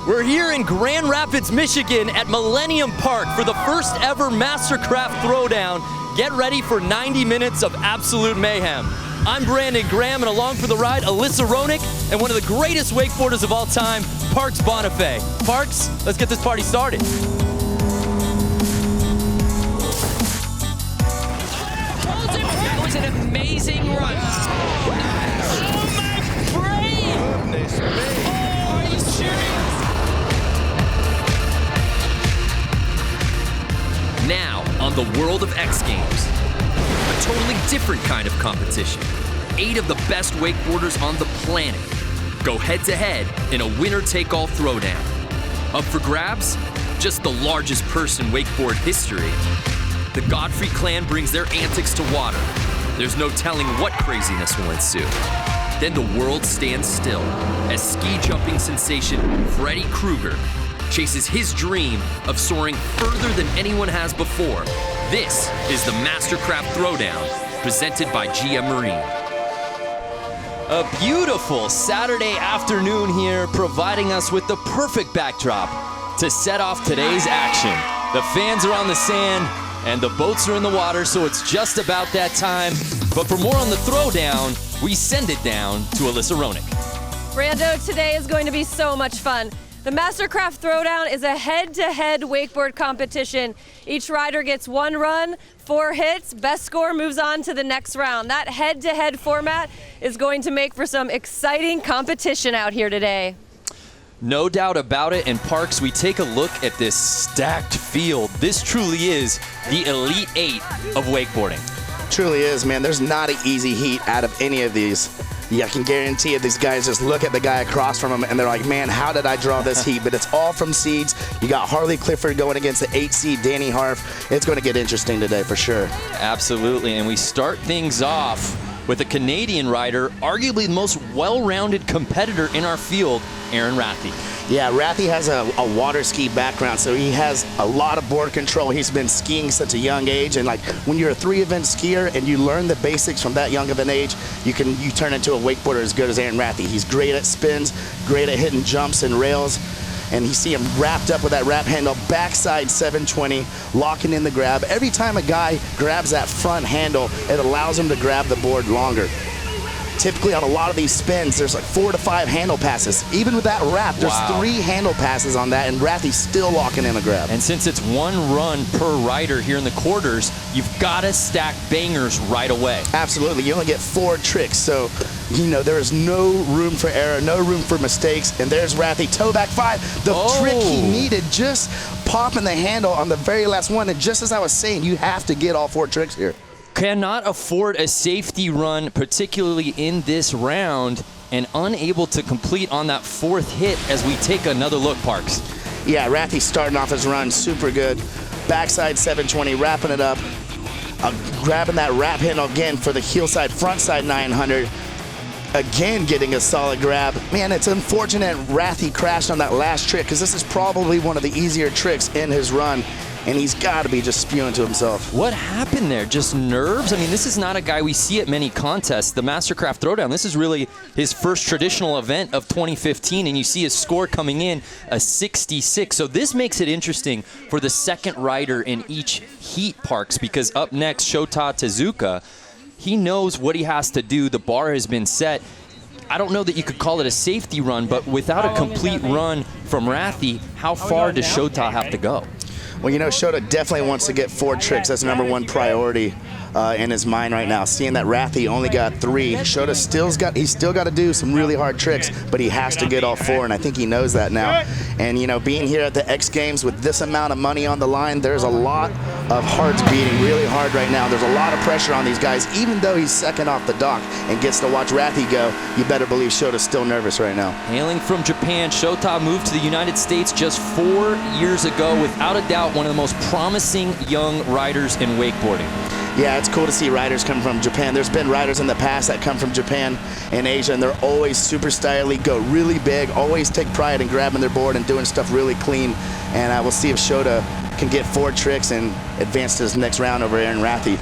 We're here in Grand Rapids, Michigan at Millennium Park for the first ever MasterCraft Throwdown. Get ready for 90 minutes of absolute mayhem. I'm Brandon Graham, and along for the ride, Alyssa Ronick and one of the greatest wakeboarders of all time, Parks Bonifay. Parks, let's get this party started. That was an amazing run. Oh, my brain! Goodness me. Oh, are you serious? Now, on the World of XGames, a totally different kind of competition. 8 of the best wakeboarders on the planet go head-to-head in a winner-take-all throwdown. Up for grabs? Just the largest purse in wakeboard history. The Godfrey clan brings their antics to water. There's no telling what craziness will ensue. Then the world stands still as ski-jumping sensation Freddy Krueger chases his dream of soaring further than anyone has before. This is the MasterCraft Throwdown, presented by GM Marine. A beautiful Saturday afternoon here, providing us with the perfect backdrop to set off today's action. The fans are on the sand, and the boats are in the water, so it's just about that time. But for more on the Throwdown, we send it down to Alyssa Ronick. Brando, today is going to be so much fun. The MasterCraft Throwdown is a head-to-head wakeboard competition. Each rider gets 1 run, 4 hits, best score moves on to the next round. That head-to-head format is going to make for some exciting competition out here today. No doubt about it, and Parks, we take a look at this stacked field. This truly is the Elite 8 of wakeboarding. Truly is, man. There's not an easy heat out of any of these. Yeah, I can guarantee you these guys just look at the guy across from them and they're like, man, how did I draw this heat? But it's all from seeds. You got Harley Clifford going against the 8 seed Danny Harf. It's going to get interesting today for sure. Absolutely, and we start things off with a Canadian rider, arguably the most well-rounded competitor in our field, Aaron Rathy. Yeah, Rathy has a water ski background, so he has a lot of board control. He's been skiing such a young age, and like when you're a 3-event skier and you learn the basics from that young of an age, you turn into a wakeboarder as good as Aaron Rathy. He's great at spins, great at hitting jumps and rails, and you see him wrapped up with that wrap handle, backside 720, locking in the grab. Every time a guy grabs that front handle, it allows him to grab the board longer. Typically on a lot of these spins, there's like 4 to 5 handle passes. Even with that wrap, there's 3 handle passes on that, and Rathy's still locking in a grab. And since it's 1 run per rider here in the quarters, you've got to stack bangers right away. Absolutely. You only get 4 tricks, so you know there is no room for error, no room for mistakes. And there's Rathy, toe back 5. The trick he needed, just popping the handle on the very last one. And just as I was saying, you have to get all 4 tricks here. Cannot afford a safety run, particularly in this round, and unable to complete on that 4th hit as we take another look, Parks. Yeah, Rathy's starting off his run super good. Backside 720, wrapping it up. Grabbing that wrap handle again for the heel side, front side 900. Again, getting a solid grab. Man, it's unfortunate Rathy crashed on that last trick because this is probably one of the easier tricks in his run. And he's got to be just spewing to himself. What happened there? Just nerves? I mean, this is not a guy we see at many contests. The MasterCraft Throwdown, this is really his first traditional event of 2015, and you see his score coming in, a 66. So this makes it interesting for the second rider in each heat, Parks, because up next, Shota Tezuka, he knows what he has to do. The bar has been set. I don't know that you could call it a safety run, but without a complete run from Rathy, how far does Shota have to go? Well, you know, Shota definitely wants to get 4 tricks. That's #1 priority in his mind right now. Seeing that Rathy only got 3, Shota he's still got to do some really hard tricks, but he has to get all 4, and I think he knows that now. And you know, being here at the X Games with this amount of money on the line, there's a lot of hearts beating really hard right now. There's a lot of pressure on these guys, even though he's second off the dock and gets to watch Rathy go. You better believe Shota's still nervous right now. Hailing from Japan, Shota moved to the United States just 4 years ago. Without a doubt, one of the most promising young riders in wakeboarding. Yeah, it's cool to see riders come from Japan. There's been riders in the past that come from Japan and Asia, and they're always super stylish, go really big, always take pride in grabbing their board and doing stuff really clean. And we'll see if Shota can get 4 tricks and advance to his next round over Aaron Rathy.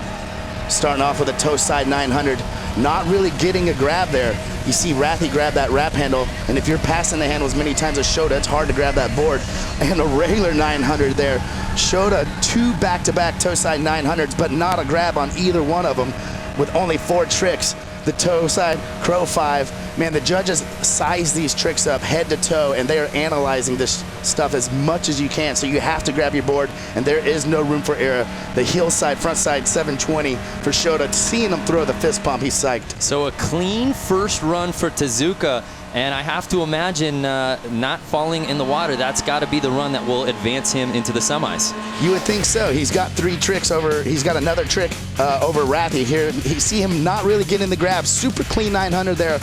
Starting off with a toe side 900, not really getting a grab there. You see Rathy grab that wrap handle, and if you're passing the handle as many times as Shota, it's hard to grab that board. And a regular 900 there. Shota 2 back-to-back toe side 900s, but not a grab on either one of them with only 4 tricks. The toe side, crow 5. Man, the judges size these tricks up head to toe, and they are analyzing this stuff as much as you can. So you have to grab your board, and there is no room for error. The heel side, front side, 720 for Shota. Seeing him throw the fist pump, he's psyched. So a clean first run for Tezuka, and I have to imagine not falling in the water. That's got to be the run that will advance him into the semis. You would think so. He's got 3 tricks over. He's got another trick over Rathy here. You see him not really getting the grab. Super clean 900 there.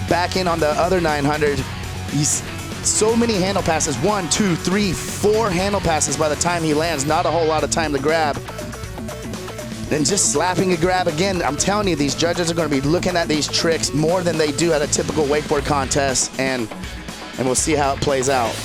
Back in on the other 900. He's so many handle passes. 1, 2, 3, 4 handle passes by the time he lands. Not a whole lot of time to grab. Then just slapping a grab again. I'm telling you, these judges are going to be looking at these tricks more than they do at a typical wakeboard contest, and we'll see how it plays out.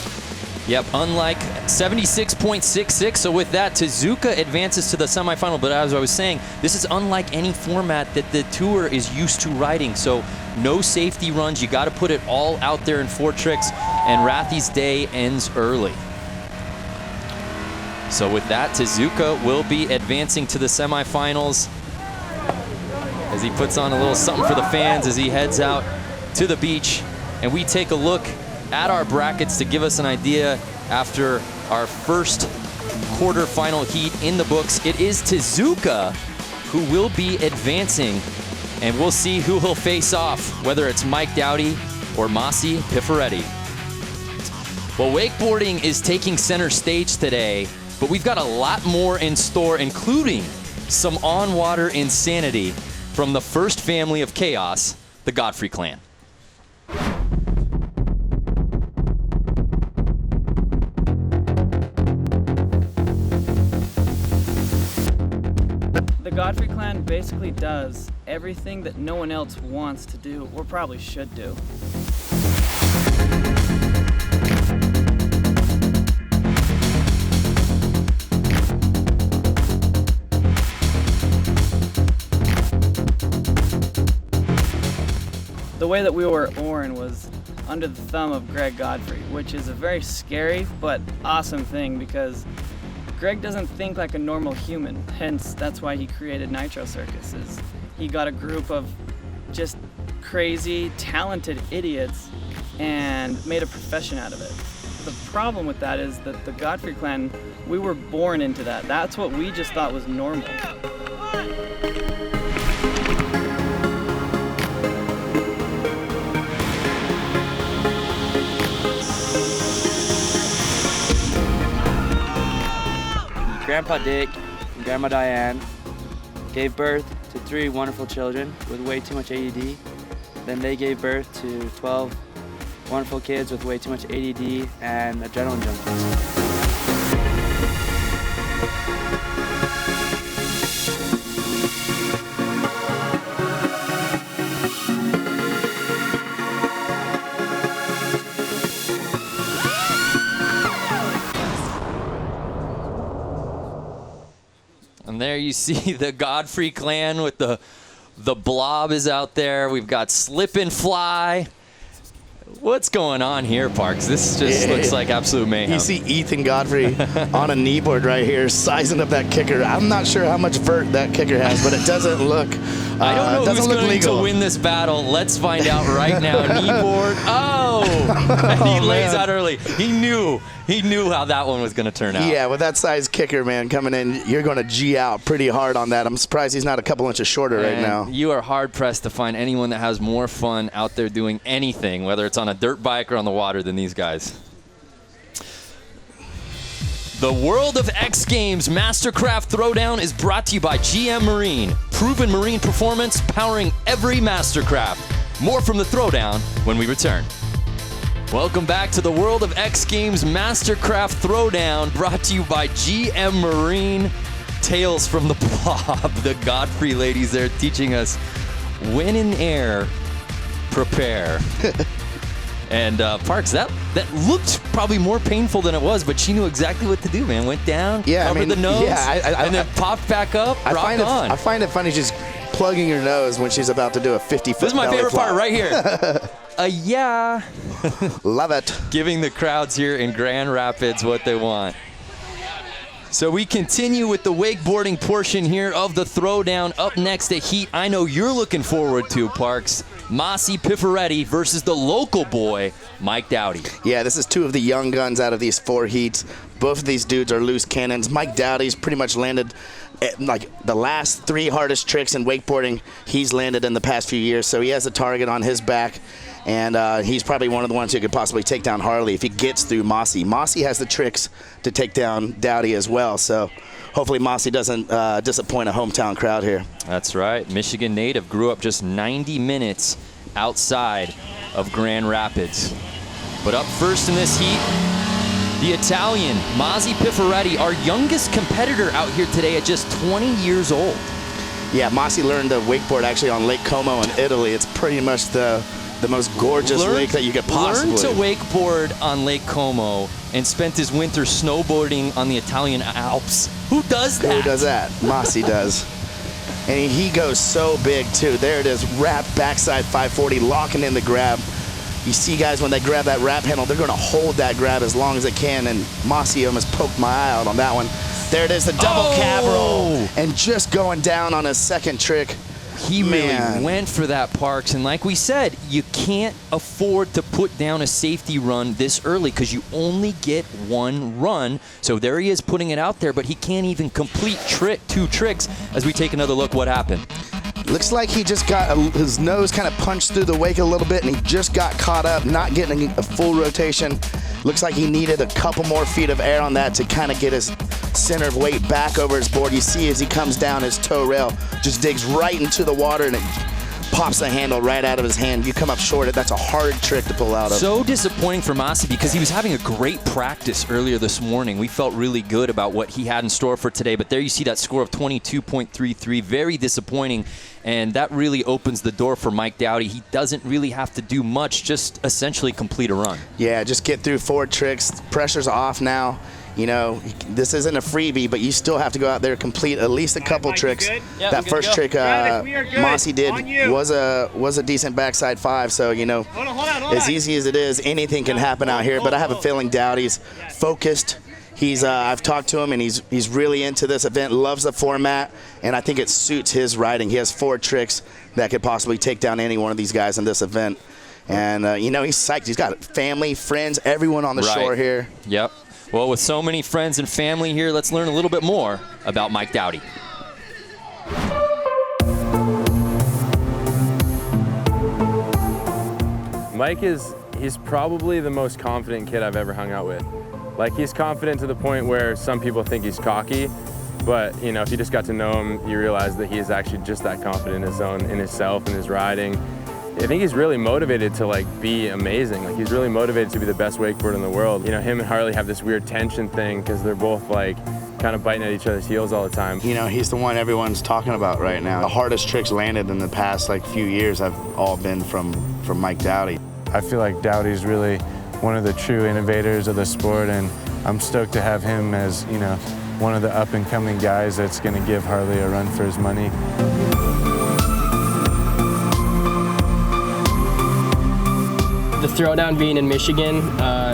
Yep, unlike 76.66. So with that, Tezuka advances to the semifinal. But as I was saying, this is unlike any format that the tour is used to riding. So no safety runs. You got to put it all out there in 4 tricks. And Rathy's day ends early. So with that, Tezuka will be advancing to the semifinals as he puts on a little something for the fans as he heads out to the beach. And we take a look at our brackets to give us an idea after our first quarterfinal heat in the books. It is Tezuka who will be advancing, and we'll see who he'll face off, whether it's Mike Dowdy or Massi Piffaretti. Well, wakeboarding is taking center stage today, but we've got a lot more in store, including some on-water insanity from the first family of chaos, the Godfrey clan. The Godfrey clan basically does everything that no one else wants to do, or probably should do. The way that we were born was under the thumb of Greg Godfrey, which is a very scary but awesome thing because Greg doesn't think like a normal human, hence that's why he created Nitro Circuses. He got a group of just crazy, talented idiots and made a profession out of it. The problem with that is that the Godfrey clan, we were born into that. That's what we just thought was normal. Grandpa Dick and Grandma Diane gave birth to 3 wonderful children with way too much ADD. Then they gave birth to 12 wonderful kids with way too much ADD and adrenaline junkies. And there you see the Godfrey clan with the blob is out there. We've got Slip and Fly. What's going on here, Parks? This just looks like absolute mayhem. You see Ethan Godfrey on a kneeboard right here, sizing up that kicker. I'm not sure how much vert that kicker has, but it doesn't look I don't know who's going legal to win this battle. Let's find out right now. Kneeboard. Oh! And he lays out early. He knew how that one was going to turn out. Yeah, with that size kicker, man, coming in, you're going to G out pretty hard on that. I'm surprised he's not a couple inches shorter right now. You are hard-pressed to find anyone that has more fun out there doing anything, whether it's on a dirt bike or on the water, than these guys. The World of X Games MasterCraft Throwdown is brought to you by GM Marine. Proven marine performance powering every MasterCraft. More from the Throwdown when we return. Welcome back to the World of X Games MasterCraft Throwdown, brought to you by GM Marine. Tales from the blob. The Godfrey ladies there teaching us when in air, prepare. And Parks, that looked probably more painful than it was, but she knew exactly what to do, man. Went down, covered the nose, and then popped back up, I find it funny just plugging your nose when she's about to do a 50-foot This is my belly favorite flop. part right here. Yeah. Love it. Giving the crowds here in Grand Rapids what they want. So we continue with the wakeboarding portion here of the throwdown. Up next, a heat I know you're looking forward to, Parks. Massi Piffaretti versus the local boy, Mike Dowdy. Yeah, this is 2 of the young guns out of these 4 heats. Both of these dudes are loose cannons. Mike Dowdy's pretty much landed like the last 3 hardest tricks in wakeboarding he's landed in the past few years. So he has a target on his back. And he's probably one of the ones who could possibly take down Harley if he gets through Massi. Massi has the tricks to take down Dowdy as well. So hopefully Massi doesn't disappoint a hometown crowd here. That's right. Michigan native, grew up just 90 minutes outside of Grand Rapids. But up first in this heat, the Italian, Massi Piffaretti, our youngest competitor out here today at just 20 years old. Yeah, Massi learned to wakeboard actually on Lake Como in Italy. It's pretty much the most gorgeous lake that you could possibly. Learned to wakeboard on Lake Como and spent his winter snowboarding on the Italian Alps. Who does that? Who does that? Massi does. And he goes so big too. There it is, wrap backside 540, locking in the grab. You see guys when they grab that wrap handle, they're gonna hold that grab as long as they can, and Massi almost poked my eye out on that one. There it is, the double cab roll, and just going down on his second trick. He really went for that, Parks, and like we said, you can't afford to put down a safety run this early because you only get 1 run. So there he is putting it out there, but he can't even complete 2 tricks. As we take another look, what happened? Looks like he just got his nose kind of punched through the wake a little bit, and he just got caught up, not getting a full rotation. Looks like he needed a couple more feet of air on that to kind of get his center of weight back over his board. You see as he comes down, his toe rail just digs right into the water, and it pops the handle right out of his hand. You come up short. That's a hard trick to pull out of. So disappointing for Massi because he was having a great practice earlier this morning. We felt really good about what he had in store for today, but there you see that score of 22.33. Very disappointing, and that really opens the door for Mike Dowdy. He doesn't really have to do much, just essentially complete a run. Yeah, just get through 4 tricks. Pressure's off now. You know, this isn't a freebie, but you still have to go out there, complete at least a couple tricks. Yeah, that first trick Massi did was a decent backside 5, so, you know, as easy as it is, anything can happen out here. But I have a feeling Dowdy's focused. I've talked to him, and he's really into this event, loves the format, and I think it suits his riding. He has 4 tricks that could possibly take down any one of these guys in this event. And, you know, he's psyched. He's got family, friends, everyone on the shore here. Yep. Well, with so many friends and family here, let's learn a little bit more about Mike Dowdy. Mike he's probably the most confident kid I've ever hung out with. Like, he's confident to the point where some people think he's cocky, but, you know, if you just got to know him, you realize that he is actually just that confident in himself and his riding. I think he's really motivated to, like, be amazing. Like, he's really motivated to be the best wakeboarder in the world. You know, him and Harley have this weird tension thing because they're both, like, kind of biting at each other's heels all the time. You know, he's the one everyone's talking about right now. The hardest tricks landed in the past, like, few years have all been from Mike Dowdy. I feel like Dowdy's really one of the true innovators of the sport, and I'm stoked to have him as, you know, one of the up-and-coming guys that's going to give Harley a run for his money. The throwdown being in Michigan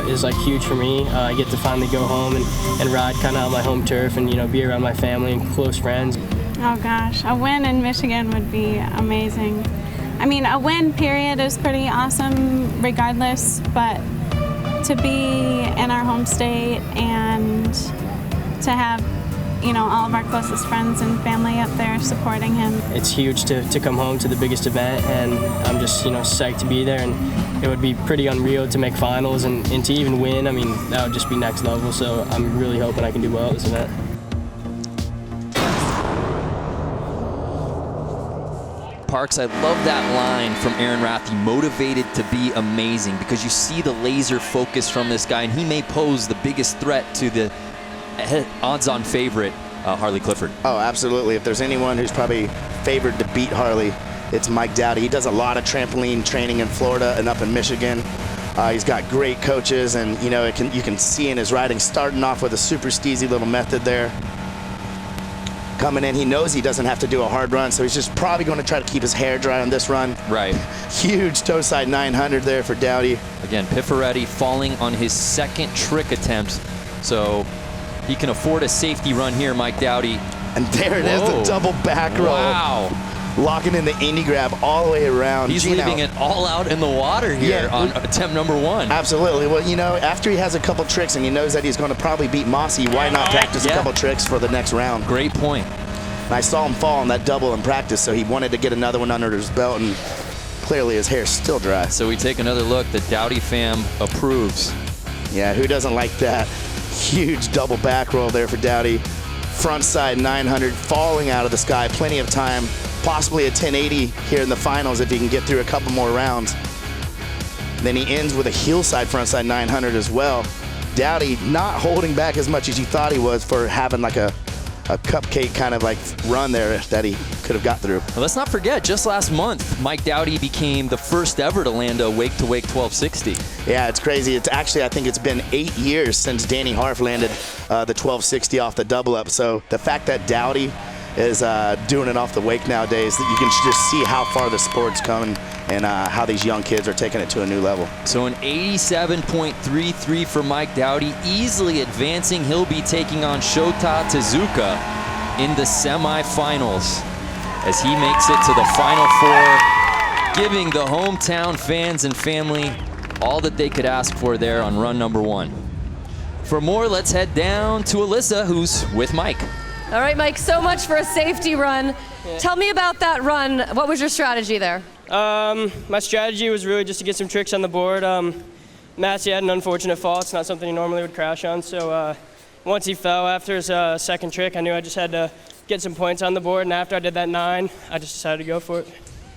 is like huge for me. I get to finally go home and ride kind of on my home turf and, you know, be around my family and close friends. Oh gosh, a win in Michigan would be amazing. I mean, a win period is pretty awesome regardless, but to be in our home state and to have, you know, all of our closest friends and family up there supporting him. It's huge to come home to the biggest event, and I'm just, you know, psyched to be there, and it would be pretty unreal to make finals and to even win. I mean, that would just be next level, so I'm really hoping I can do well at this event. Parks, I love that line from Aaron Rathy, motivated to be amazing, because you see the laser focus from this guy, and he may pose the biggest threat to the odds-on favorite, Harley Clifford. Oh, absolutely. If there's anyone who's probably favored to beat Harley, it's Mike Dowdy. He does a lot of trampoline training in Florida and up in Michigan. He's got great coaches, and, you know, you can see in his riding, starting off with a super steezy little method there. coming in. He knows he doesn't have to do a hard run, so he's just probably going to try to keep his hair dry on this run. Right. Huge toe side 900 there for Dowdy. Again, Piffaretti falling on his second trick attempt, so he can afford a safety run here, Mike Dowdy. And there it is, the double back roll. Wow. Locking in the indie grab all the way around. He's leaving it all out in the water here on attempt number 1. Absolutely. Well, you know, after he has a couple tricks and he knows that he's going to probably beat Massi, why not practice a couple tricks for the next round? Great point. And I saw him fall on that double in practice, so he wanted to get another one under his belt, and clearly his hair's still dry. So we take another look. The Dowdy fam approves. Yeah, who doesn't like that? Huge double back roll there for Dowdy. Front side 900 falling out of the sky. Plenty of time. Possibly a 1080 here in the finals if he can get through a couple more rounds. Then he ends with a heel side front side 900 as well. Dowdy not holding back as much as you thought he was for having like a cupcake kind of like run there that he could have got through. Well, let's not forget, just last month, Mike Dowdy became the first ever to land a wake-to-wake 1260. Yeah, it's crazy. It's actually, I think it's been 8 years since Danny Harf landed the 1260 off the double up. So the fact that Dowdy is doing it off the wake nowadays, that you can just see how far the sport's coming and how these young kids are taking it to a new level. So an 87.33 for Mike Dowdy, easily advancing. He'll be taking on Shota Tezuka in the semifinals as he makes it to the Final Four, giving the hometown fans and family all that they could ask for there on run number 1. For more, let's head down to Alyssa, who's with Mike. All right, Mike, so much for a safety run. Tell me about that run. What was your strategy there? My strategy was really just to get some tricks on the board. Massi had an unfortunate fall. It's not something he normally would crash on. So once he fell after his second trick, I knew I just had to get some points on the board. And after I did that 9, I just decided to go for it.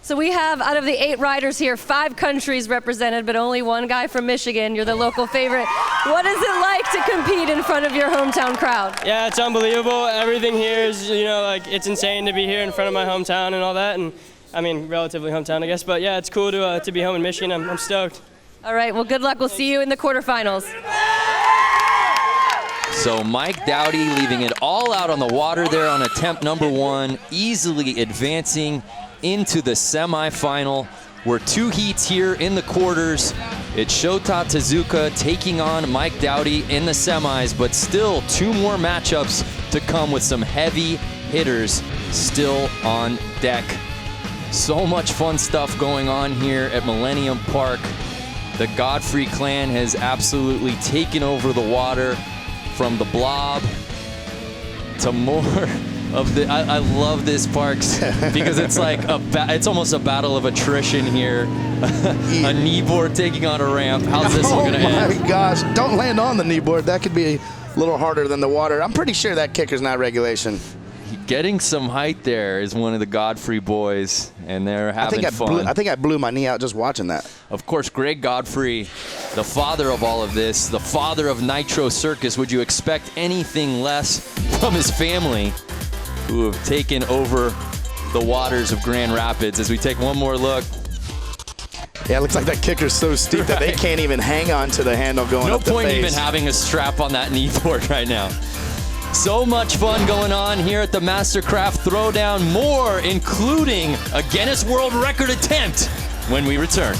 So we have, out of the 8 riders here, 5 countries represented, but only 1 guy from Michigan. You're the local favorite. What is it like to compete in front of your hometown crowd? Yeah, it's unbelievable. Everything here is, like it's insane to be here in front of my hometown and all that. And I mean, relatively hometown, I guess. But yeah, it's cool to be home in Michigan. I'm stoked. All right, well, good luck. We'll see you in the quarterfinals. So Mike Dowdy leaving it all out on the water there on attempt number 1, easily advancing into the semifinal. We're 2 heats here in the quarters. It's Shota Tezuka taking on Mike Dowdy in the semis, but still 2 more matchups to come with some heavy hitters still on deck. So much fun stuff going on here at Millennium Park. The Godfrey clan has absolutely taken over the water, from the blob to more of the. I love this park because it's like it's almost a battle of attrition here. A kneeboard taking on a ramp. How's this one gonna end? Oh my gosh! Don't land on the kneeboard. That could be a little harder than the water. I'm pretty sure that kicker's not regulation. Getting some height there is one of the Godfrey boys, and they're having fun. I think I blew my knee out just watching that. Of course, Greg Godfrey, the father of all of this, the father of Nitro Circus. Would you expect anything less from his family, who have taken over the waters of Grand Rapids? As we take one more look. Yeah, it looks like that kicker's so steep that they can't even hang on to the handle going up the face. No point even having a strap on that kneeboard right now. So much fun going on here at the MasterCraft Throwdown. More, including a Guinness World Record attempt, when we return.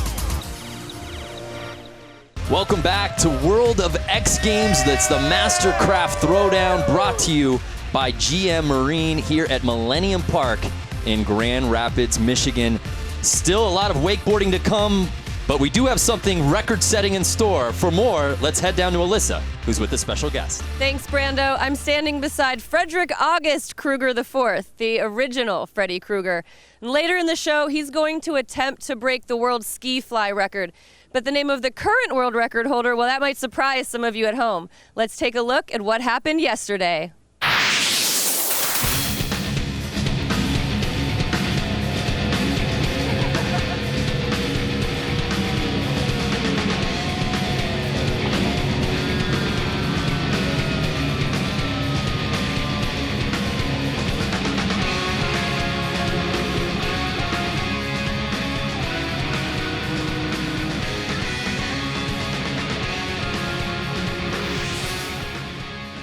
Welcome back to World of X Games. That's the MasterCraft Throwdown, brought to you by GM Marine here at Millennium Park in Grand Rapids, Michigan. Still a lot of wakeboarding to come, but we do have something record-setting in store. For more, let's head down to Alyssa, who's with a special guest. Thanks, Brando. I'm standing beside Frederick August Krueger IV, the original Freddy Krueger. And later in the show, he's going to attempt to break the world ski fly record. But the name of the current world record holder, well, that might surprise some of you at home. Let's take a look at what happened yesterday.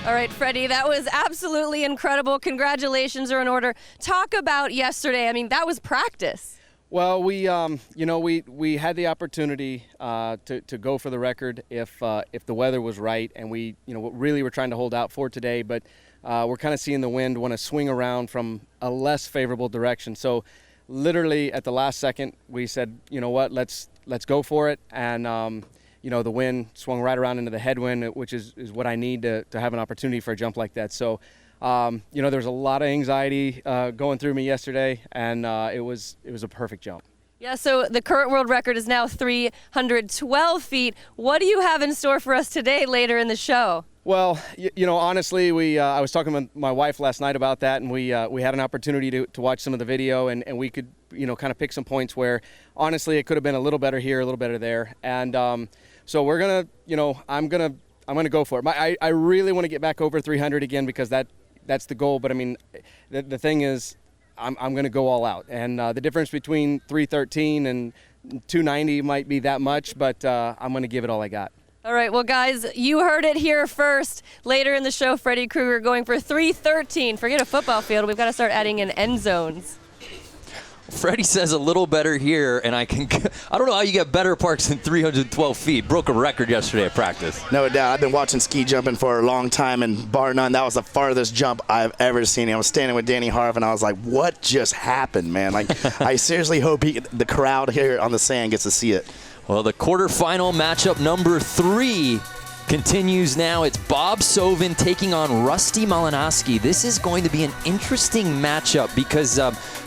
All All right, Freddie, that was absolutely incredible. Congratulations are in order. Talk about yesterday. I mean, that was practice. Well, we had the opportunity to go for the record if the weather was right, and we really were trying to hold out for today, but we're kind of seeing the wind want to swing around from a less favorable direction. So literally at the last second, we said, you know what, let's go for it, and the wind swung right around into the headwind, which is what I need to have an opportunity for a jump like that. So there's a lot of anxiety going through me yesterday, and it was a perfect jump. Yeah, so the current world record is now 312 feet. What do you have in store for us today later in the show? Well, honestly, I was talking with my wife last night about that, and we had an opportunity to watch some of the video, and we could, kind of pick some points where, honestly, it could have been a little better here, a little better there. And so we're going to, I'm going to go for it. I really want to get back over 300 again because that's the goal. But, I mean, the thing is, I'm going to go all out. And the difference between 313 and 290 might be that much, but I'm going to give it all I got. All right, well, guys, you heard it here first. Later in the show, Freddy Krueger going for 313. Forget a football field. We've got to start adding in end zones. Freddie says a little better here, and I don't know how you get better parks than 312 feet. Broke a record yesterday at practice. No doubt. I've been watching ski jumping for a long time, and bar none, that was the farthest jump I've ever seen. I was standing with Danny Harf, and I was like, what just happened, man? Like, I seriously hope the crowd here on the sand gets to see it. Well, the quarterfinal matchup number 3 continues now. It's Bob Soven taking on Rusty Malinoski. This is going to be an interesting matchup because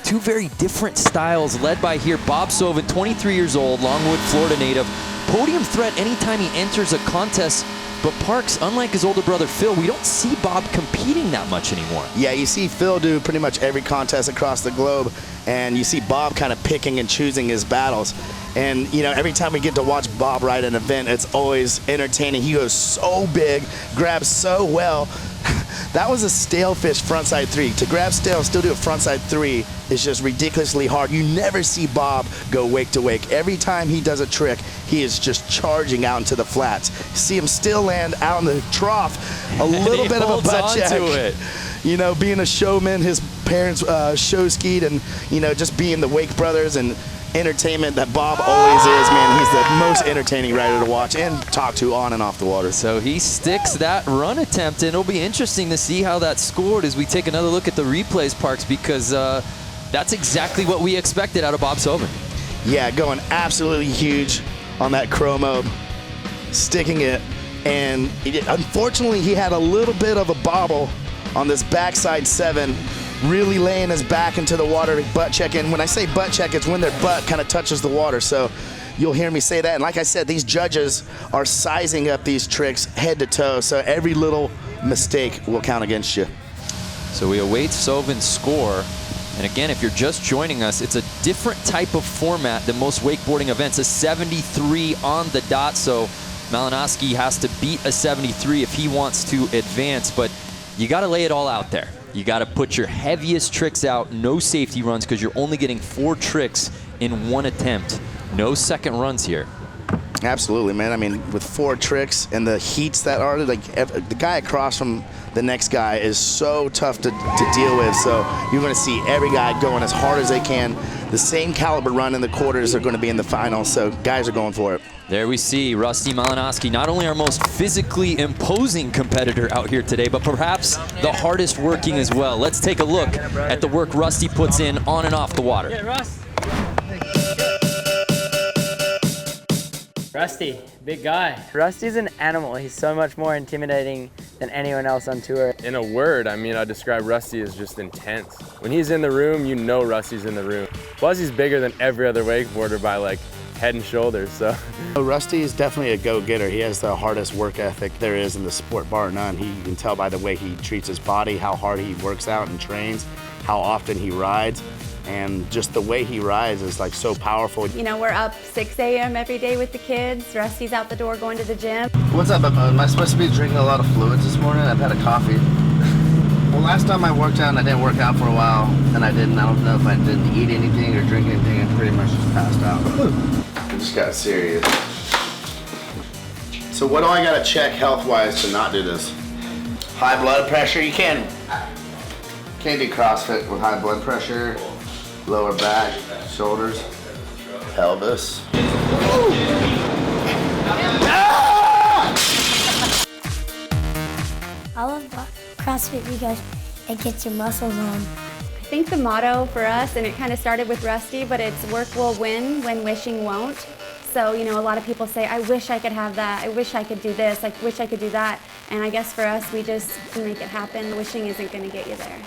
two very different styles led by here Bob Soven, 23 years old, Longwood, Florida native. Podium threat anytime he enters a contest. But Parks, unlike his older brother Phil, we don't see Bob competing that much anymore. Yeah, you see Phil do pretty much every contest across the globe, and you see Bob kind of picking and choosing his battles. And, every time we get to watch Bob ride an event, it's always entertaining. He goes so big, grabs so well. That was a stale fish frontside 3. To grab stale and still do a frontside 3 is just ridiculously hard. You never see Bob go wake to wake. Every time he does a trick, he is just charging out into the flats. You see him still land out in the trough, a little bit of a butt check. Being a showman, his parents show skied, and, just being the Wake Brothers and entertainment that Bob always is, man. He's the most entertaining rider to watch and talk to on and off the water. So he sticks that run attempt, and it'll be interesting to see how that scored as we take another look at the replays, Parks, because that's exactly what we expected out of Bob Soven. Yeah, going absolutely huge on that chromo, sticking it, and unfortunately he had a little bit of a bobble on this backside 7, really laying his back into the water, butt check. And when I say butt check, it's when their butt kind of touches the water. So you'll hear me say that. And like I said, these judges are sizing up these tricks head to toe. So every little mistake will count against you. So we await Soven's score. And again, if you're just joining us, it's a different type of format than most wakeboarding events. A 73 on the dot. So Malinoski has to beat a 73 if he wants to advance. But you got to lay it all out there. You got to put your heaviest tricks out, no safety runs, because you're only getting 4 tricks in one attempt. No second runs here. Absolutely, man. I mean, with 4 tricks and the heats that are, like, the guy across from the next guy is so tough to deal with. So you're going to see every guy going as hard as they can. The same caliber run in the quarters are going to be in the finals, so guys are going for it. There we see Rusty Malinoski, not only our most physically imposing competitor out here today, but perhaps the hardest working as well. Let's take a look at the work Rusty puts in on and off the water. Yeah, Rusty, big guy. Rusty's an animal. He's so much more intimidating than anyone else on tour. In a word, I describe Rusty as just intense. When he's in the room, you know Rusty's in the room. Plus, he's bigger than every other wakeboarder by like head and shoulders, so. Rusty is definitely a go-getter. He has the hardest work ethic there is in the sport, bar none. You can tell by the way he treats his body, how hard he works out and trains, how often he rides. And just the way he rides is like so powerful. We're up 6 a.m. every day with the kids. Rusty's out the door going to the gym. What's up? Am I supposed to be drinking a lot of fluids this morning? I've had a coffee. Well, last time I worked out and I didn't work out for a while, and I don't know if I didn't eat anything or drink anything, and pretty much just passed out. It just got serious. So what do I gotta check health-wise to not do this? High blood pressure, you can't do CrossFit with high blood pressure. Lower back, shoulders, pelvis. I love CrossFit because it gets your muscles on. I think the motto for us, and it kind of started with Rusty, but it's work will win when wishing won't. So, you know, a lot of people say, I wish I could have that. I wish I could do this. I wish I could do that. And I guess for us, we just make it happen. Wishing isn't going to get you there.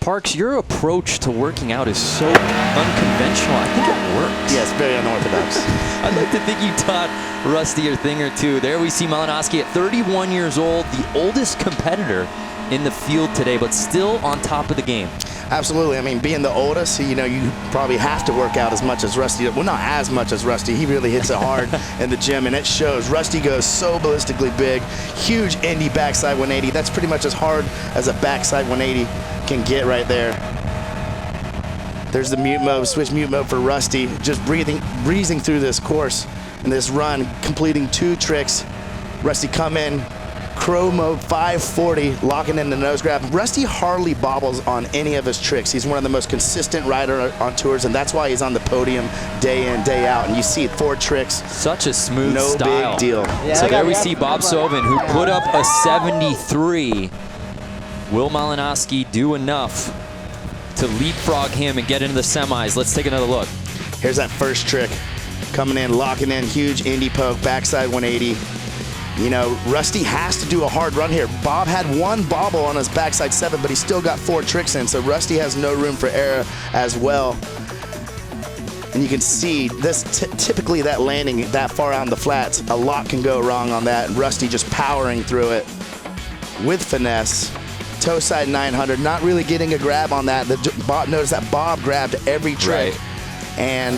Parks, your approach to working out is so unconventional. I think it works. Yes, very unorthodox. I'd like to think you taught Rusty a thing or two. There we see Malinoski at 31 years old, the oldest competitor in the field today, but still on top of the game. Absolutely. I mean, being the oldest, you know, you probably have to work out as much as Rusty. Well, not as much as Rusty. He really hits it hard in the gym, and it shows. Rusty goes so ballistically big, huge indie backside 180. That's pretty much as hard as a backside 180 can get right there. There's the mute mode, switch mute mode for Rusty, just breezing through this course and this run, completing 2 tricks. Rusty come in, crow mode 540, locking in the nose grab. Rusty hardly bobbles on any of his tricks. He's one of the most consistent riders on tours, and that's why he's on the podium day in, day out. And you see 4 tricks. Such a smooth no style. Big deal. Yeah, so there we see Bob Soven, who put up a 73. Will Malinoski do enough to leapfrog him and get into the semis? Let's take another look. Here's that first trick. Coming in, locking in, huge indie poke, backside 180. You know, Rusty has to do a hard run here. Bob had 1 bobble on his backside 7, but he still got 4 tricks in, so Rusty has no room for error as well. And you can see this, typically that landing that far out on the flats, a lot can go wrong on that. And Rusty just powering through it with finesse. Toe side 900, not really getting a grab on that. Notice that Bob grabbed every trick. Right.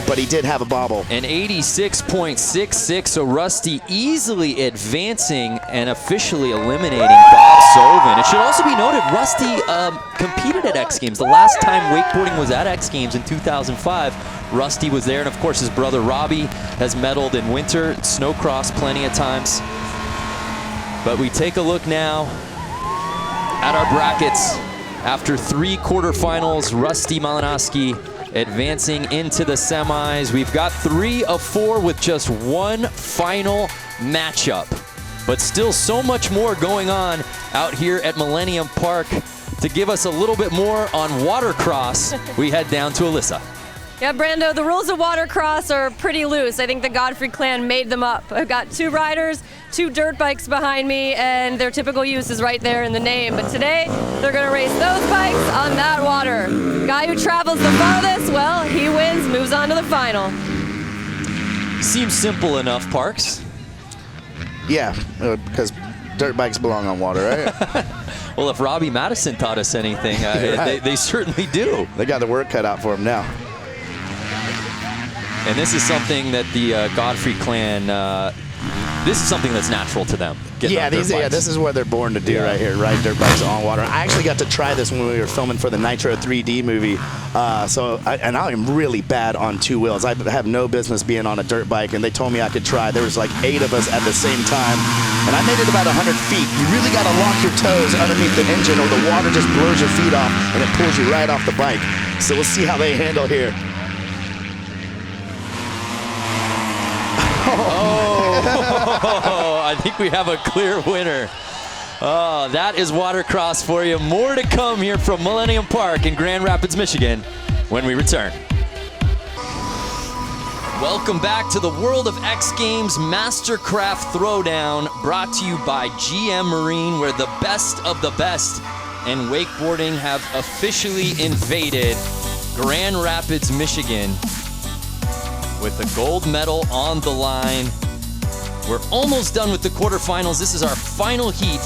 But he did have a bobble. An 86.66, so Rusty easily advancing and officially eliminating Bob Soven. It should also be noted, Rusty competed at X Games. The last time wakeboarding was at X Games in 2005, Rusty was there, and of course his brother Robbie has medaled in winter, snowcross plenty of times. But we take a look now at our brackets. After 3 quarterfinals, Rusty Malinoski advancing into the semis. We've got 3 of 4 with just 1 final matchup. But still so much more going on out here at Millennium Park. To give us a little bit more on watercross, we head down to Alyssa. Yeah, Brando, the rules of watercross are pretty loose. I think the Godfrey clan made them up. I've got 2 riders, 2 dirt bikes behind me, and their typical use is right there in the name. But today, they're going to race those bikes on that water. Guy who travels the farthest, well, he wins, moves on to the final. Seems simple enough, Parks. Yeah, because dirt bikes belong on water, right? Well, if Robbie Madison taught us anything, they certainly do. They got the work cut out for them now. And this is something that the Godfrey clan, this is something that's natural to them. Yeah, this is what they're born to do right here, ride dirt bikes on water. I actually got to try this when we were filming for the Nitro 3D movie. And I am really bad on 2 wheels. I have no business being on a dirt bike, and they told me I could try. There was like 8 of us at the same time, and I made it about 100 feet. You really got to lock your toes underneath the engine, or the water just blows your feet off, and it pulls you right off the bike. So we'll see how they handle here. Oh, I think we have a clear winner. Oh, that is watercross for you. More to come here from Millennium Park in Grand Rapids, Michigan, when we return. Welcome back to the World of X Games MasterCraft Throwdown, brought to you by GM Marine, where the best of the best and wakeboarding have officially invaded Grand Rapids, Michigan, with the gold medal on the line. We're almost done with the quarterfinals. This is our final heat.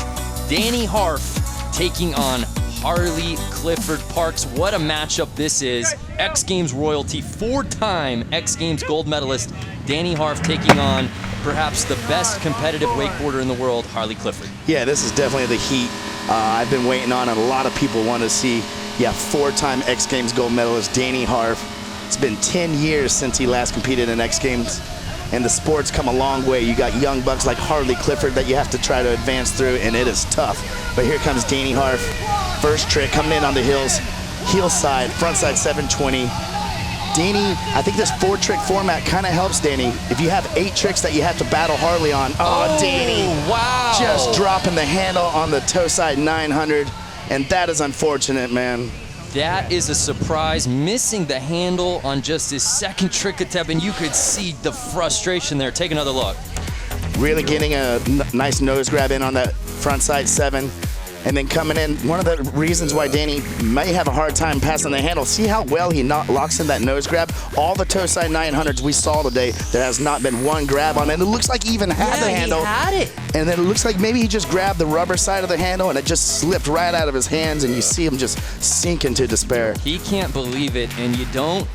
Danny Harf taking on Harley Clifford. Parks. What a matchup this is. X Games royalty, 4-time X Games gold medalist Danny Harf taking on perhaps the best competitive wakeboarder in the world, Harley Clifford. Yeah, this is definitely the heat I've been waiting on, and a lot of people want to see. Yeah, 4-time X Games gold medalist Danny Harf. It's been 10 years since he last competed in X Games. and the sport's come a long way. You got young bucks like Harley Clifford that you have to try to advance through, and it is tough. But here comes Danny Harf. First trick coming in on the hills, heel side, front side 720. Danny, I think this 4-trick format kind of helps Danny. If you have 8 tricks that you have to battle Harley on, Danny, wow, just dropping the handle on the toe side 900, and that is unfortunate, man. That is a surprise, missing the handle on just his second trick attempt, and you could see the frustration there. Take another look. Really getting a nice nose grab in on that front side 7. And then coming in, one of the reasons why Danny may have a hard time passing the handle, see how well he locks in that nose grab? All the toe side 900s we saw today, there has not been one grab on it. And it looks like he even had the handle. He had it. And then it looks like maybe he just grabbed the rubber side of the handle and it just slipped right out of his hands, and you see him just sink into despair. He can't believe it, and you don't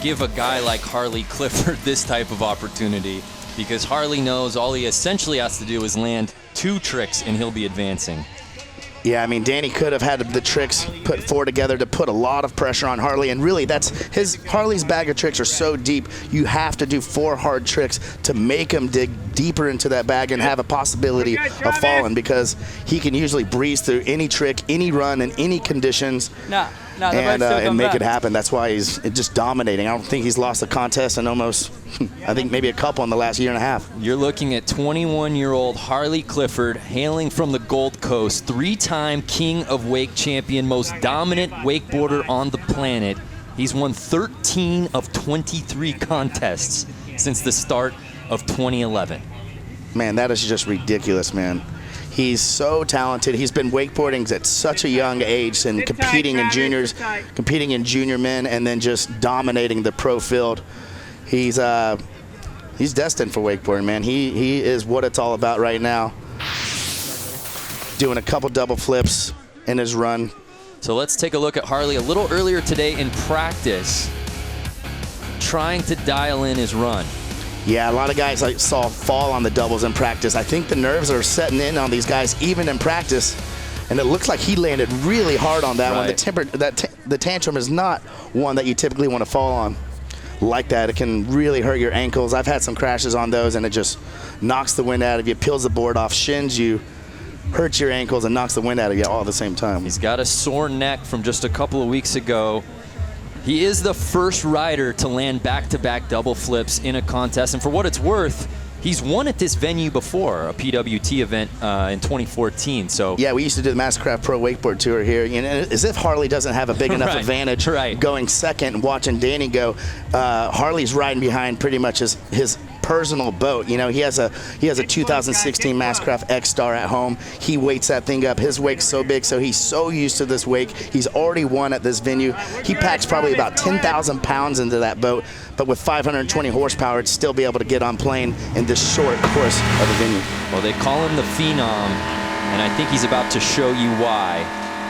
give a guy like Harley Clifford this type of opportunity, because Harley knows all he essentially has to do is land 2 tricks and he'll be advancing. Yeah, I mean, Danny could have had the tricks put 4 together to put a lot of pressure on Harley, and really that's Harley's bag of tricks are so deep, you have to do 4 hard tricks to make him dig deeper into that bag and have a possibility of falling, because he can usually breeze through any trick, any run, in any conditions. And make it happen. That's why he's just dominating. I don't think he's lost a contest in almost, I think maybe a couple in the last year and a half. You're looking at 21-year-old Harley Clifford, hailing from the Gold Coast, 3-time King of Wake champion, most dominant wakeboarder on the planet. He's won 13 of 23 contests since the start of 2011. Man, that is just ridiculous, man. He's so talented. He's been wakeboarding at such a young age and competing in juniors, competing in junior men, and then just dominating the pro field. He's destined for wakeboarding, man. He is what it's all about right now. Doing a couple double flips in his run. So let's take a look at Harley a little earlier today in practice, trying to dial in his run. Yeah, a lot of guys I saw fall on the doubles in practice. I think the nerves are setting in on these guys even in practice, and it looks like he landed really hard on that one. The tantrum is not one that you typically want to fall on like that. It can really hurt your ankles. I've had some crashes on those, and it just knocks the wind out of you, peels the board off, shins you, hurts your ankles, and knocks the wind out of you all at the same time. He's got a sore neck from just a couple of weeks ago. He is the first rider to land back-to-back double flips in a contest, and for what it's worth, he's won at this venue before, a PWT event in 2014. So yeah, we used to do the MasterCraft Pro Wakeboard Tour here, as if Harley doesn't have a big enough advantage going second and watching Danny go. Harley's riding behind pretty much his personal boat. He has a 2016 MasterCraft X Star at home. He weights that thing up. His wake's so big, so he's so used to this wake. He's already won at this venue. He packs probably about 10,000 pounds into that boat, but with 520 horsepower, to still be able to get on plane in this short course of the venue. Well, they call him the Phenom, and I think he's about to show you why.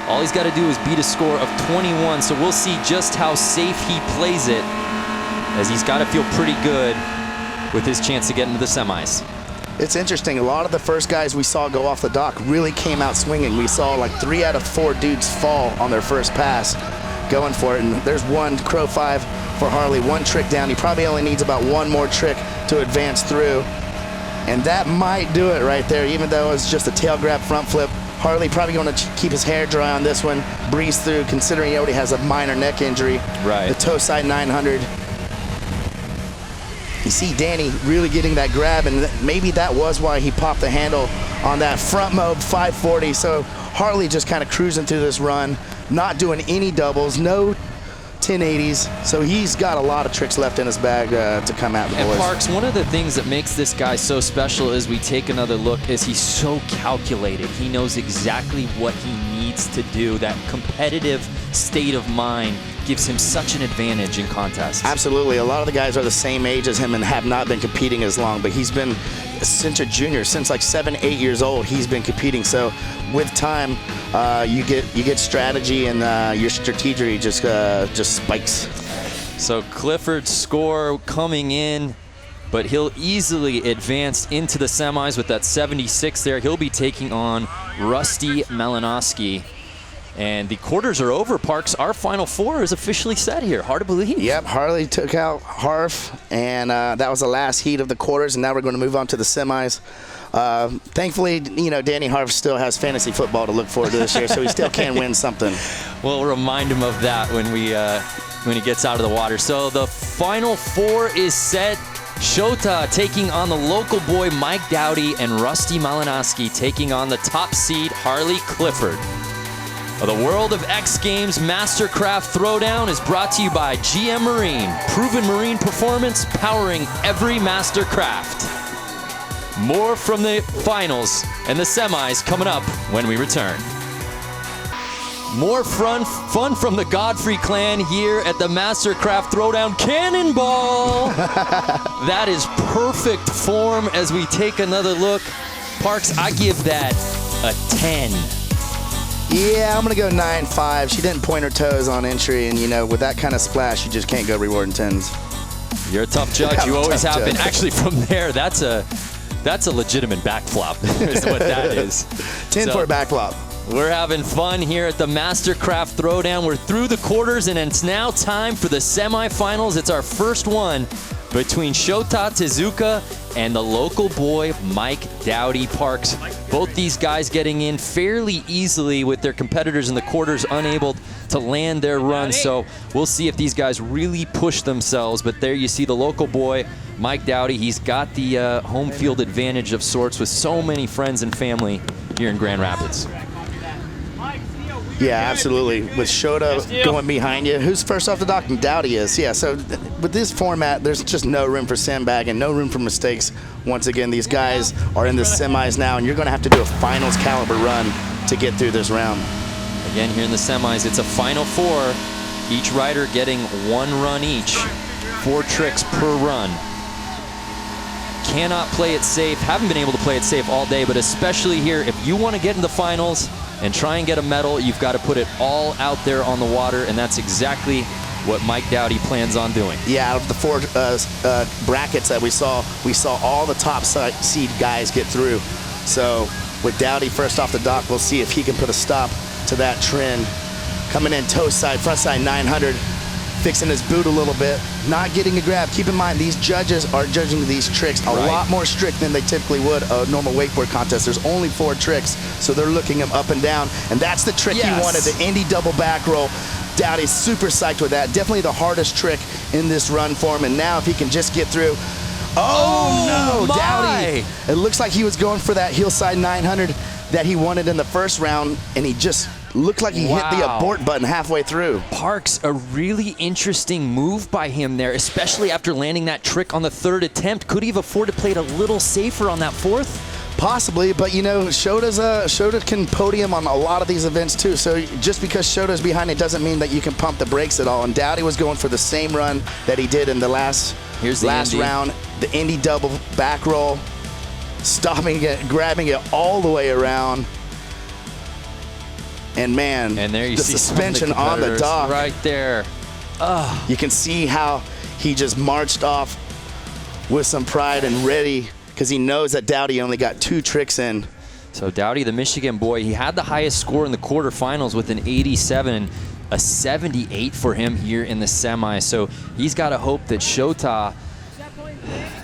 All he's got to do is beat a score of 21, so we'll see just how safe he plays it, as he's got to feel pretty good with his chance to get into the semis. It's interesting. A lot of the first guys we saw go off the dock really came out swinging. We saw like 3 out of 4 dudes fall on their first pass going for it. And there's one Crow 5 for Harley, 1 trick down. He probably only needs about 1 more trick to advance through. And that might do it right there, even though it's just a tail grab front flip. Harley probably going to keep his hair dry on this one, breeze through, considering he already has a minor neck injury. Right. The toe side 900. You see Danny really getting that grab, and maybe that was why he popped the handle on that front mob 540. So Harley just kind of cruising through this run, not doing any doubles, no 1080s. So he's got a lot of tricks left in his bag to come out the boys. And Parks, one of the things that makes this guy so special as we take another look is he's so calculated. He knows exactly what he needs to do. That competitive state of mind gives him such an advantage in contests. Absolutely. A lot of the guys are the same age as him and have not been competing as long, but he's been since a junior, since like 7, 8 years old, he's been competing. So with time, you get strategy, and your strategy just spikes. So Clifford's score coming in, but he'll easily advance into the semis with that 76 there. He'll be taking on Rusty Malinoski. And the quarters are over, Parks. Our Final Four is officially set here. Hard to believe. Yep, Harley took out Harf, and that was the last heat of the quarters, and now we're going to move on to the semis. Thankfully, Danny Harf still has fantasy football to look forward to this year, so he still can win something. We'll remind him of that when he gets out of the water. So the Final Four is set. Shota taking on the local boy Mike Dowdy, and Rusty Malinoski taking on the top seed Harley Clifford. The World of X Games MasterCraft Throwdown is brought to you by GM Marine. Proven marine performance powering every MasterCraft. More from the finals and the semis coming up when we return. More fun from the Godfrey clan here at the MasterCraft Throwdown Cannonball. That is perfect form as we take another look. Parks, I give that a 10. Yeah, I'm going to go 9-5. She didn't point her toes on entry, and, with that kind of splash, you just can't go rewarding 10s. You're a tough judge. You always have been. Actually, from there, that's a legitimate backflop is what that is. 10 for a backflop. We're having fun here at the MasterCraft Throwdown. We're through the quarters, and it's now time for the semifinals. It's our first one between Shota Tezuka and the local boy Mike Dowdy. Parks. Both these guys getting in fairly easily with their competitors in the quarters unable to land their run. So we'll see if these guys really push themselves. But there you see the local boy Mike Dowdy. He's got the home field advantage of sorts with so many friends and family here in Grand Rapids. Yeah, absolutely. With Shota going behind you, who's first off the dock? And Dowdy is. Yeah, so with this format, there's just no room for sandbagging, no room for mistakes. Once again, these guys are in the semis now, and you're going to have to do a finals caliber run to get through this round. Again, here in the semis, it's a Final Four. Each rider getting one run each. 4 tricks per run. Cannot play it safe. Haven't been able to play it safe all day, but especially here, if you want to get in the finals and try and get a medal, you've got to put it all out there on the water, and that's exactly what Mike Dowdy plans on doing. Yeah, out of the 4 brackets that we saw all the top seed guys get through. So with Dowdy first off the dock, we'll see if he can put a stop to that trend. Coming in toe side, front side 900, fixing his boot a little bit, not getting a grab. Keep in mind, these judges are judging these tricks a lot more strict than they typically would a normal wakeboard contest. There's only 4 tricks, so they're looking him up and down, and that's the trick he wanted, the Indy double back roll. Dowdy's super psyched with that. Definitely the hardest trick in this run for him, and now if he can just get through. Oh no, Dowdy! It looks like he was going for that hillside 900 that he wanted in the first round, and he just looked like he hit the abort button halfway through. Parks, a really interesting move by him there, especially after landing that trick on the 3rd attempt. Could he have afforded to play it a little safer on that 4th? Possibly, but Shota can podium on a lot of these events too. So just because Shota's behind it doesn't mean that you can pump the brakes at all. And Dowdy was going for the same run that he did in the last round. The Indy double back roll, stopping it, grabbing it all the way around. And man, and there you the see suspension on the dock. Right there. You can see how he just marched off with some pride and ready, because he knows that Dowdy only got 2 tricks in. So Dowdy, the Michigan boy, he had the highest score in the quarterfinals with an 87 and a 78 for him here in the semi. So he's got to hope that Shota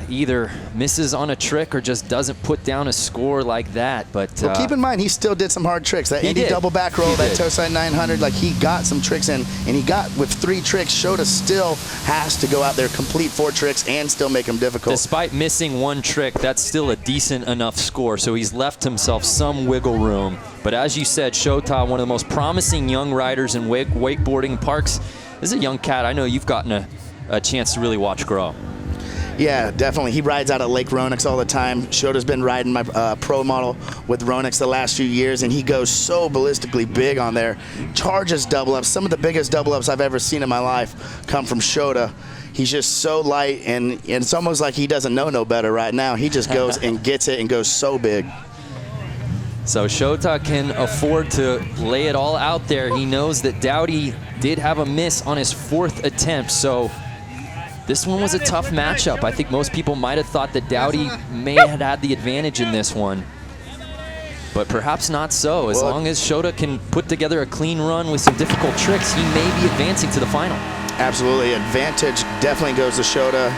either misses on a trick or just doesn't put down a score like that. But well, keep in mind, he still did some hard tricks. That Indy double back roll, that toe side 900, like he got some tricks in, and he got with 3 tricks. Shota still has to go out there, complete 4 tricks, and still make them difficult. Despite missing 1 trick, that's still a decent enough score. So he's left himself some wiggle room. But as you said, Shota, one of the most promising young riders in wakeboarding. Parks, this is a young cat I know you've gotten a chance to really watch grow. Yeah, definitely. He rides out at Lake Roanoke all the time. Shota's been riding my pro model with Roanoke the last few years, and he goes so ballistically big on there. Charges double ups. Some of the biggest double ups I've ever seen in my life come from Shota. He's just so light, and it's almost like he doesn't know no better right now. He just goes and gets it and goes so big. So Shota can afford to lay it all out there. He knows that Dowdy did have a miss on his 4th attempt, so this one was a tough matchup. I think most people might have thought that Dowdy may have had the advantage in this one. But perhaps not so. As long as Shota can put together a clean run with some difficult tricks, he may be advancing to the final. Absolutely. Advantage definitely goes to Shota.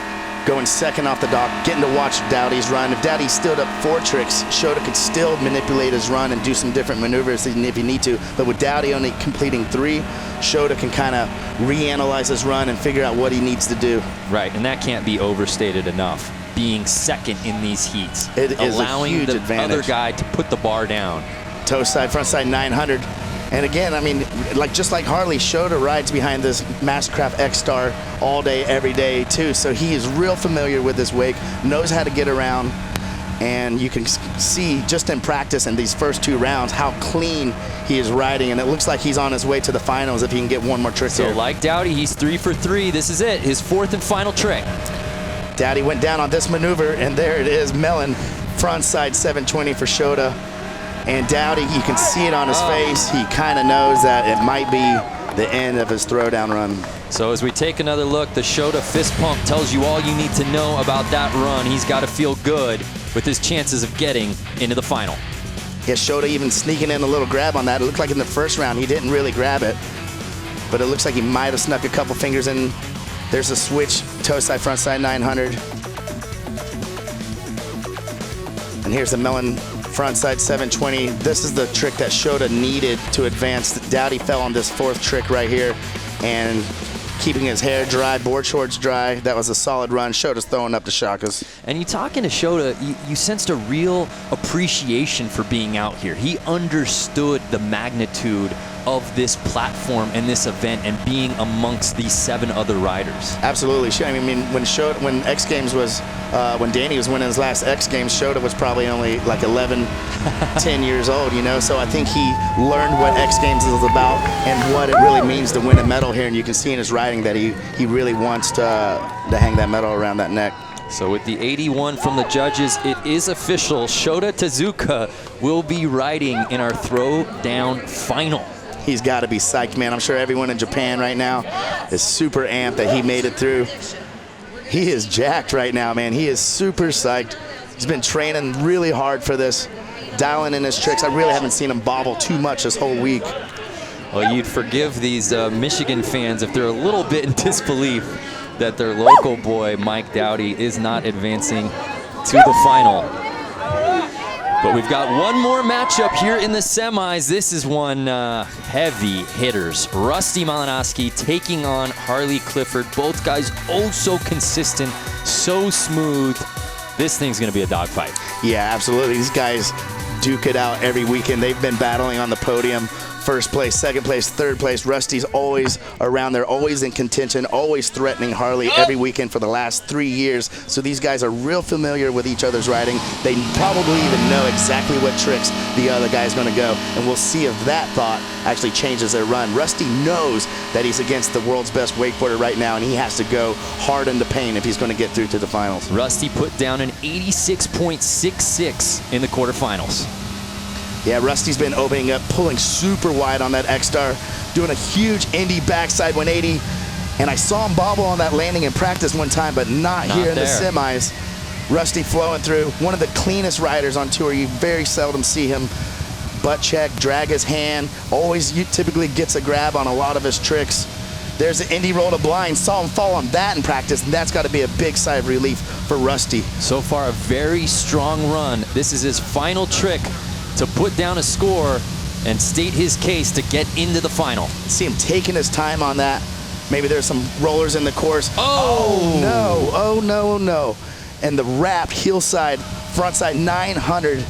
Going second off the dock, getting to watch Dowdy's run. If Dowdy stood up 4 tricks, Shota could still manipulate his run and do some different maneuvers if he need to. But with Dowdy only completing 3, Shota can kind of reanalyze his run and figure out what he needs to do. Right, and that can't be overstated enough. Being second in these heats, it is allowing a huge the advantage. other guy to put the bar down. Toe side, front side 900. And again, I mean, just like Harley, Shota rides behind this MasterCraft X-Star all day, every day, too. So he is real familiar with this wake, knows how to get around, and you can see just in practice in these first 2 rounds how clean he is riding, and it looks like he's on his way to the finals if he can get one more trick here. So like Dowdy, he's 3 for 3. This is it, his 4th and final trick. Dowdy went down on this maneuver, and there it is, Melon, front side 720 for Shota. And Dowdy, you can see it on his face. He kind of knows that it might be the end of his throwdown run. So as we take another look, the Shota fist pump tells you all you need to know about that run. He's got to feel good with his chances of getting into the final. Yeah, Shota even sneaking in a little grab on that. It looked like in the first round he didn't really grab it, but it looks like he might have snuck a couple fingers in. There's a switch, toe side, front side 900. And here's the Melon front side 720. This is the trick that Shota needed to advance. Dowdy fell on this 4th trick right here, and keeping his hair dry, board shorts dry. That was a solid run. Shota's throwing up the shakas. And you talking to Shota, you sensed a real appreciation for being out here. He understood the magnitude of this platform and this event and being amongst these 7 other riders. Absolutely. I mean, when X Games was, when Danny was winning his last X Games, Shota was probably only like 11, 10 years old, you know? So I think he learned what X Games is about and what it really means to win a medal here. And you can see in his riding that he really wants to hang that medal around that neck. So with the 81 from the judges, it is official. Shota Tezuka will be riding in our throwdown final. He's got to be psyched, man. I'm sure everyone in Japan right now is super amped that he made it through. He is jacked right now, man. He is super psyched. He's been training really hard for this, dialing in his tricks. I really haven't seen him bobble too much this whole week. Well, you'd forgive these Michigan fans if they're a little bit in disbelief that their local boy, Mike Dowdy, is not advancing to the final. But we've got one more matchup here in the semis. This is one heavy hitters. Rusty Malinoski taking on Harley Clifford. Both guys oh so consistent, so smooth. This thing's gonna be a dogfight. Yeah, absolutely. These guys duke it out every weekend. They've been battling on the podium. First place, second place, third place. Rusty's always around there, always in contention, always threatening Harley every weekend for the last 3 years. So these guys are real familiar with each other's riding. They probably even know exactly what tricks the other guy's going to go. And we'll see if that thought actually changes their run. Rusty knows that he's against the world's best wakeboarder right now, and he has to go hard into pain if he's going to get through to the finals. Rusty put down an 86.66 in the quarterfinals. Yeah, Rusty's been opening up, pulling super wide on that X-Star, doing a huge Indy backside 180. And I saw him bobble on that landing in practice one time, but not here in the semis. Rusty flowing through, one of the cleanest riders on tour. You very seldom see him butt check, drag his hand. Always typically gets a grab on a lot of his tricks. There's an Indy roll to blind. Saw him fall on that in practice, and that's got to be a big sigh of relief for Rusty. So far, a very strong run. This is his final trick to put down a score and state his case to get into the final. See him taking his time on that. Maybe there's some rollers in the course. Oh no, oh no, oh no. And the wrap, heel side, front side 900,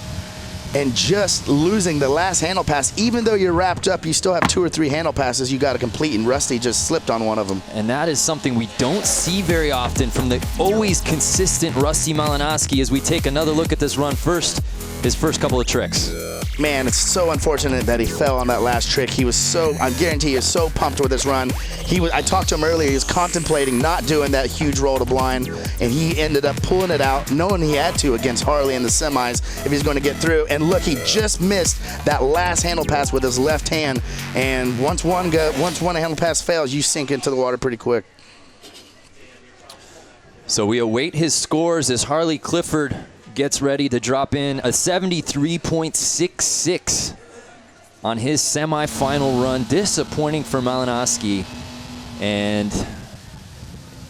and just losing the last handle pass. Even though you're wrapped up, you still have 2 or 3 handle passes you got to complete, and Rusty just slipped on one of them. And that is something we don't see very often from the always consistent Rusty Malinoski. As we take another look at this run first, his first couple of tricks. Man, it's so unfortunate that he fell on that last trick. He was so, I guarantee he is so pumped with this run. I talked to him earlier, he was contemplating not doing that huge roll to blind, and he ended up pulling it out, knowing he had to against Harley in the semis if he's going to get through. And look, he just missed that last handle pass with his left hand, and once one handle pass fails, you sink into the water pretty quick. So we await his scores as Harley Clifford gets ready to drop in a 73.66 on his semifinal run. Disappointing for Malinoski. And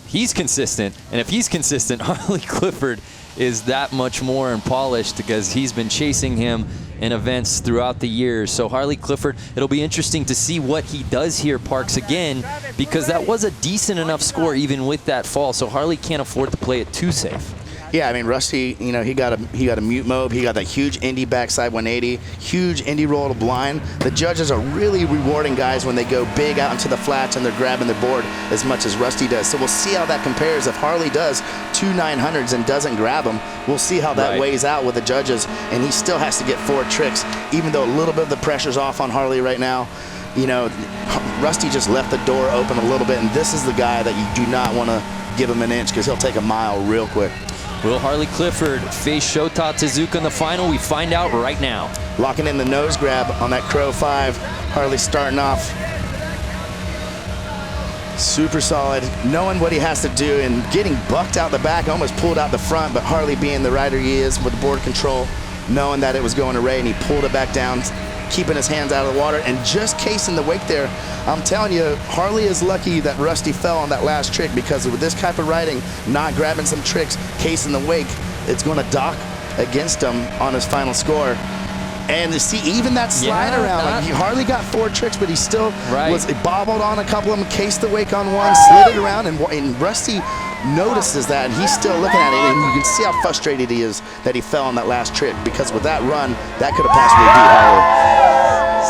he's consistent. And if he's consistent, Harley Clifford is that much more and polished because he's been chasing him in events throughout the years. So Harley Clifford, it'll be interesting to see what he does here, Parks, again, because that was a decent enough score even with that fall. So Harley can't afford to play it too safe. Yeah, I mean, Rusty, you know, he got a mute mob. He got that huge Indy backside 180, huge Indy roll to blind. The judges are really rewarding guys when they go big out into the flats and they're grabbing their board as much as Rusty does. So we'll see how that compares. If Harley does 2 900s and doesn't grab them, we'll see how that weighs out with the judges. And he still has to get 4 tricks, even though a little bit of the pressure's off on Harley right now. You know, Rusty just left the door open a little bit, and this is the guy that you do not want to give him an inch because he'll take a mile real quick. Will Harley Clifford face Shota Tezuka in the final? We find out right now. Locking in the nose grab on that Crow 5. Harley starting off super solid, knowing what he has to do and getting bucked out the back, almost pulled out the front, but Harley being the rider he is with board control, knowing that it was going to Ray, and he pulled it back down, keeping his hands out of the water and just casing the wake there. I'm telling you, Harley is lucky that Rusty fell on that last trick, because with this type of riding, not grabbing some tricks, casing the wake, it's going to dock against him on his final score. And to see even that slide around, like Harley got 4 tricks, but he still was bobbled on a couple of them, cased the wake on one, slid it around, and Rusty notices that, and he's still looking at it, and you can see how frustrated he is that he fell on that last trick, because with that run, that could have possibly beat Harley.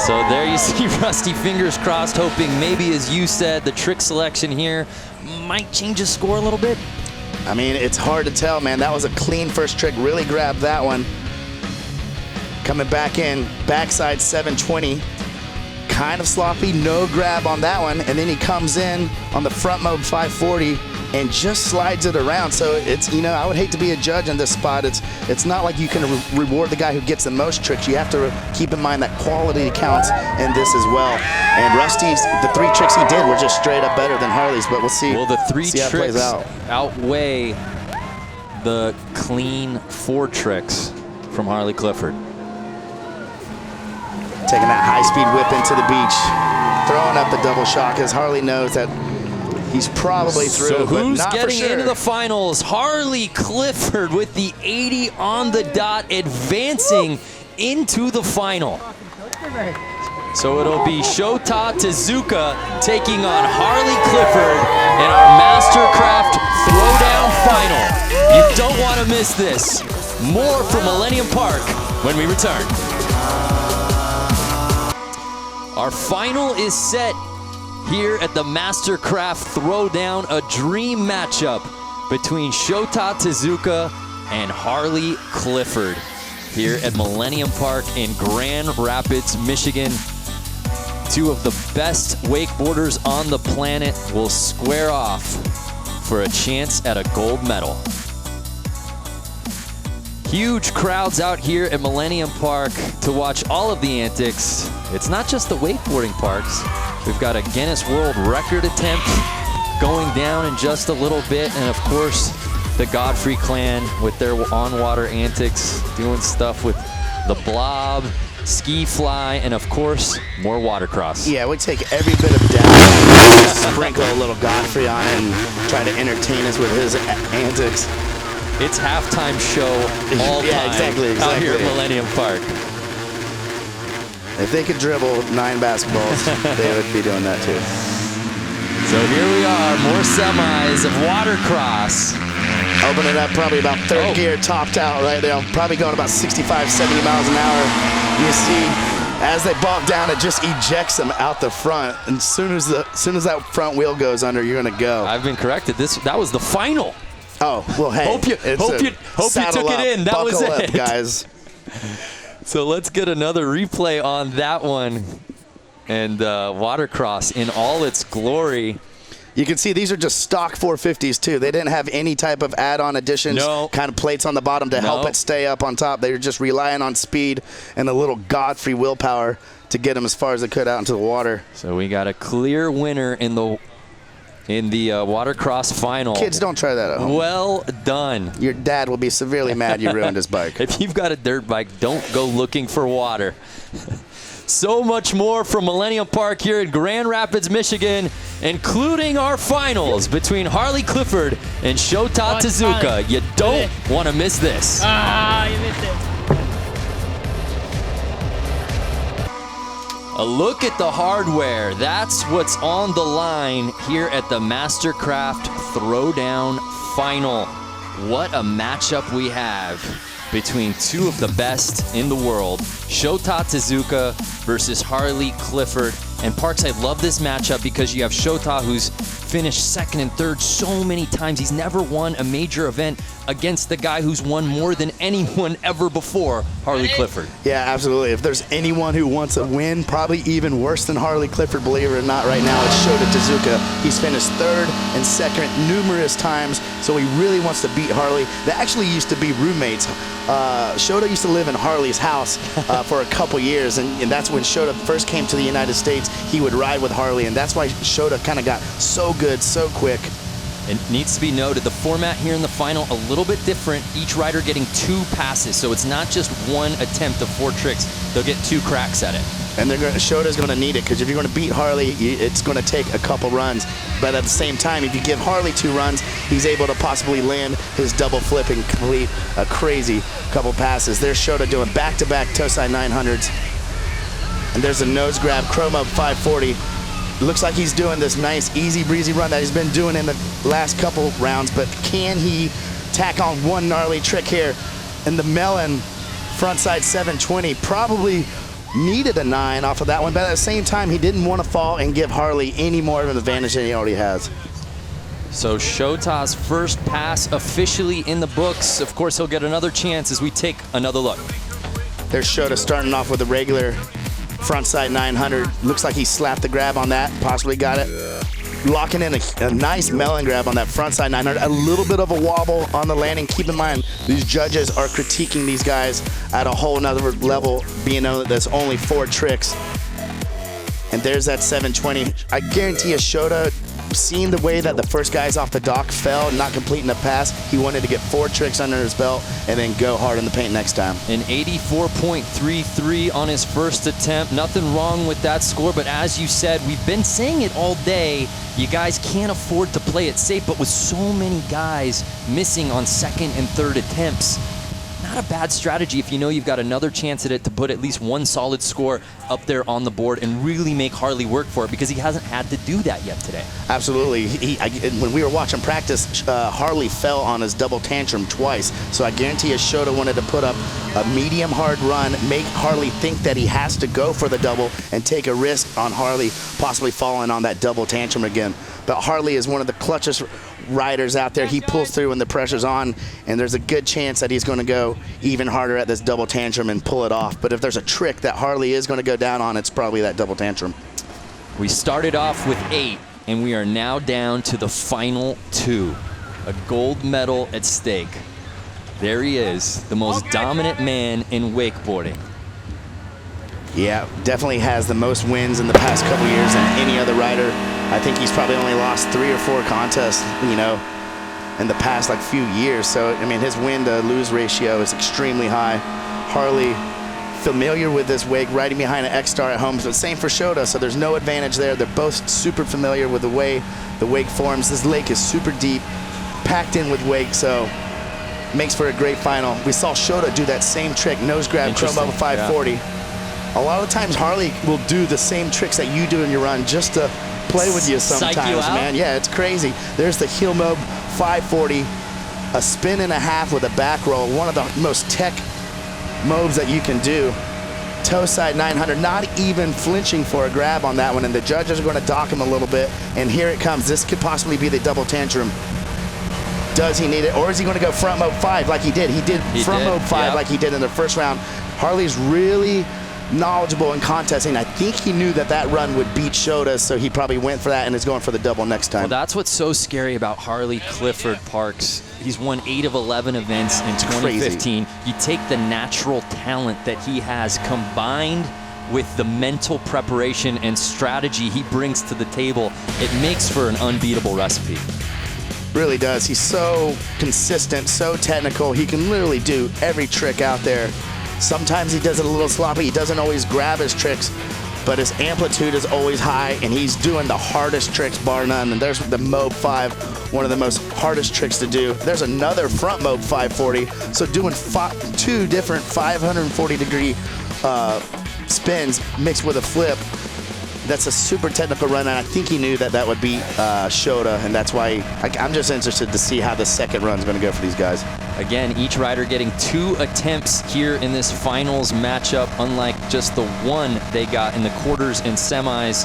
So there you see Rusty, fingers crossed, hoping maybe, as you said, the trick selection here might change his score a little bit. I mean, it's hard to tell, man. That was a clean first trick, really grabbed that one. Coming back in, backside 720, kind of sloppy, no grab on that one, and then he comes in on the front mob 540 and just slides it around. So it's, you know, I would hate to be a judge in this spot. It's not like you can reward the guy who gets the most tricks. You have to keep in mind that quality counts in this as well. And Rusty's, the 3 tricks he did were just straight up better than Harley's, but we'll see. Well, the 3 see how it plays tricks out. outweigh the clean 4 tricks from Harley Clifford. Taking that high-speed whip into the beach, throwing up the double shot, because Harley knows that he's probably through. So but who's not getting for sure. into the finals? Harley Clifford with the 80 on the dot, advancing into the final. So it'll be Shota Tezuka taking on Harley Clifford in our MasterCraft Throwdown final. You don't want to miss this. More from Millennium Park when we return. Our final is set here at the MasterCraft Throwdown, a dream matchup between Shota Tezuka and Harley Clifford here at Millennium Park in Grand Rapids, Michigan. 2 of the best wakeboarders on the planet will square off for a chance at a gold medal. Huge crowds out here at Millennium Park to watch all of the antics. It's not just the wakeboarding parks. We've got a Guinness World Record attempt going down in just a little bit, and of course, the Godfrey clan with their on-water antics, doing stuff with the blob, ski fly, and of course, more watercross. Yeah, we take every bit of data, sprinkle a little Godfrey on it, and try to entertain us with his antics. It's halftime show all time exactly. out here at Millennium Park. If they could dribble 9 basketballs, they would be doing that too. So here we are, more semis of watercross. Open it up, probably about 3rd gear, topped out right there. Probably going about 65, 70 miles an hour. You see, as they bump down, it just ejects them out the front. And as soon as that front wheel goes under, you're gonna go. I've been corrected. That was the final. Oh, well, hey. Hope you took it in. That was Buckle it. up, guys. So let's get another replay on that one. And watercross in all its glory. You can see these are just stock 450s too. They didn't have any type of add-on additions, kind of plates on the bottom to help it stay up on top. They were just relying on speed and a little Godfrey willpower to get them as far as they could out into the water. So we got a clear winner in the in the watercross final. Kids, don't try that at home. Well done. Your dad will be severely mad you ruined his bike. If you've got a dirt bike, don't go looking for water. So much more from Millennium Park here in Grand Rapids, Michigan, including our finals between Harley Clifford and Shota Tezuka. You don't want to miss this. You missed it. A look at the hardware. That's what's on the line here at the MasterCraft Throwdown Final. What a matchup we have between two of the best in the world, Shota Tezuka versus Harley Clifford. And Parks, I love this matchup because you have Shota, who's finished second and third so many times. He's never won a major event against the guy who's won more than anyone ever before, Harley Clifford. Yeah, absolutely. If there's anyone who wants a win, probably even worse than Harley Clifford, believe it or not, right now, it's Shota Tezuka. He's finished third and second numerous times, so he really wants to beat Harley. They actually used to be roommates. Shota used to live in Harley's house for a couple years, and that's when Shota first came to the United States. He would ride with Harley, and that's why Shota kind of got so good so quick. It needs to be noted, the format here in the final a little bit different. Each rider getting 2 passes, so it's not just one attempt of 4 tricks. They'll get 2 cracks at it. And Shota's going to need it, because if you're going to beat Harley, it's going to take a couple runs. But at the same time, if you give Harley 2 runs, he's able to possibly land his double flip and complete a crazy couple passes. There's Shota doing back-to-back toe side 900s. And there's a nose grab, chrome up 540. Looks like he's doing this nice, easy breezy run that he's been doing in the last couple rounds, but can he tack on one gnarly trick here? And the Melon frontside 720 probably needed a 9 off of that one, but at the same time, he didn't want to fall and give Harley any more of an advantage than he already has. So Shota's first pass officially in the books. Of course, he'll get another chance as we take another look. There's Shota starting off with a regular frontside 900. Looks like he slapped the grab on that, possibly got it. Locking in a nice melon grab on that frontside 900. A little bit of a wobble on the landing. Keep in mind, these judges are critiquing these guys at a whole nother level, being that there's only 4 tricks. And there's that 720. I guarantee you, Shota, seeing the way that the first guys off the dock fell, not completing the pass, he wanted to get 4 tricks under his belt and then go hard in the paint next time. An 84.33 on his first attempt. Nothing wrong with that score, but as you said, we've been saying it all day, you guys can't afford to play it safe, but with so many guys missing on second and third attempts, not a bad strategy if you know you've got another chance at it to put at least one solid score up there on the board and really make Harley work for it, because he hasn't had to do that yet today. Absolutely. When we were watching practice, Harley fell on his double tantrum twice, so I guarantee you Shota wanted to put up a medium hard run, make Harley think that he has to go for the double and take a risk on Harley possibly falling on that double tantrum again. But Harley is one of the clutchest riders out there. He pulls through when the pressure's on, and there's a good chance that he's going to go even harder at this double tantrum and pull it off. But if there's a trick that Harley is going to go down on, it's probably that double tantrum. We started off with 8, and we are now down to the final 2. A gold medal at stake. There he is, the most dominant man in wakeboarding. Yeah, definitely has the most wins in the past couple years than any other rider. I think he's probably only lost 3 or 4 contests, you know, in the past like few years. So, I mean, his win to lose ratio is extremely high. Harley, familiar with this wake, riding behind an X-Star at home. So same for Shota, so there's no advantage there. They're both super familiar with the way the wake forms. This lake is super deep, packed in with wake, so makes for a great final. We saw Shota do that same trick, nose grab, chrome up 540. Yeah. A lot of times Harley will do the same tricks that you do in your run just to play with you sometimes, man. Yeah, it's crazy. There's the heel mob 540, a spin and a half with a back roll, one of the most tech mobs that you can do. Toe side 900, not even flinching for a grab on that one, and the judges are going to dock him a little bit, and here it comes. This could possibly be the double tantrum. Does he need it, or is he going to go front mob 5 like he did? He did front mob 5 like he did in the first round. Harley's really knowledgeable in contesting. I think he knew that that run would beat Shota, so he probably went for that and is going for the double next time. Well, that's what's so scary about Harley Clifford, Parks. He's won 8 of 11 events in 2015. Crazy. You take the natural talent that he has combined with the mental preparation and strategy he brings to the table, it makes for an unbeatable recipe. Really does. He's so consistent, so technical. He can literally do every trick out there. Sometimes he does it a little sloppy. He doesn't always grab his tricks, but his amplitude is always high, and he's doing the hardest tricks bar none. And there's the Mob 5, one of the most hardest tricks to do. There's another front Mob 540. So doing 2 different 540-degree spins mixed with a flip. That's a super technical run, and I think he knew that that would beat Shota, and that's why I'm just interested to see how the second run's going to go for these guys. Again, each rider getting 2 attempts here in this finals matchup, unlike just the one they got in the quarters and semis,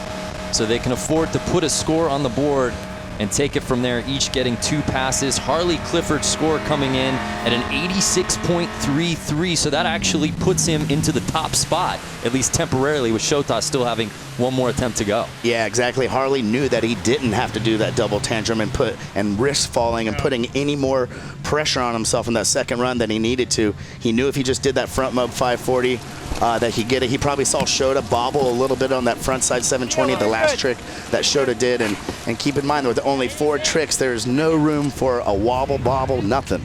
so they can afford to put a score on the board and take it from there, each getting 2 passes. Harley Clifford's score coming in at an 86.33, so that actually puts him into the top spot, at least temporarily, with Shota still having 1 more attempt to go. Yeah, exactly. Harley knew that he didn't have to do that double tantrum and risk falling and putting any more pressure on himself in that second run than he needed to. He knew if he just did that front Mob 540, that he'd get it. He probably saw Shota bobble a little bit on that front side 720, the last trick that Shota did. And keep in mind, with only 4 tricks, there's no room for a wobble, bobble, nothing.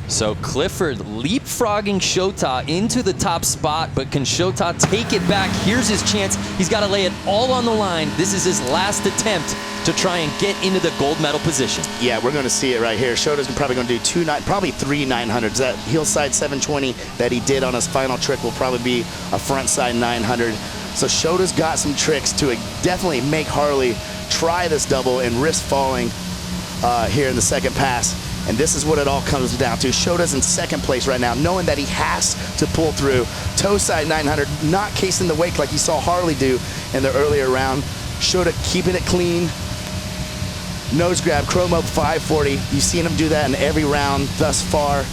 So Clifford leapfrogging Shota into the top spot, but can Shota take it back? Here's his chance. He's got to lay it all on the line. This is his last attempt to try and get into the gold medal position. Yeah, we're going to see it right here. Shota's probably going to do probably 3 900s. That heel side 720 that he did on his final trick will probably be a front side 900. So Shota's got some tricks to definitely make Harley try this double and risk falling here in the second pass. And this is what it all comes down to. Shota's in second place right now, knowing that he has to pull through. Toe side 900, not casing the wake like you saw Harley do in the earlier round. Shota keeping it clean. Nose grab, chrome up 540. You've seen him do that in every round thus far.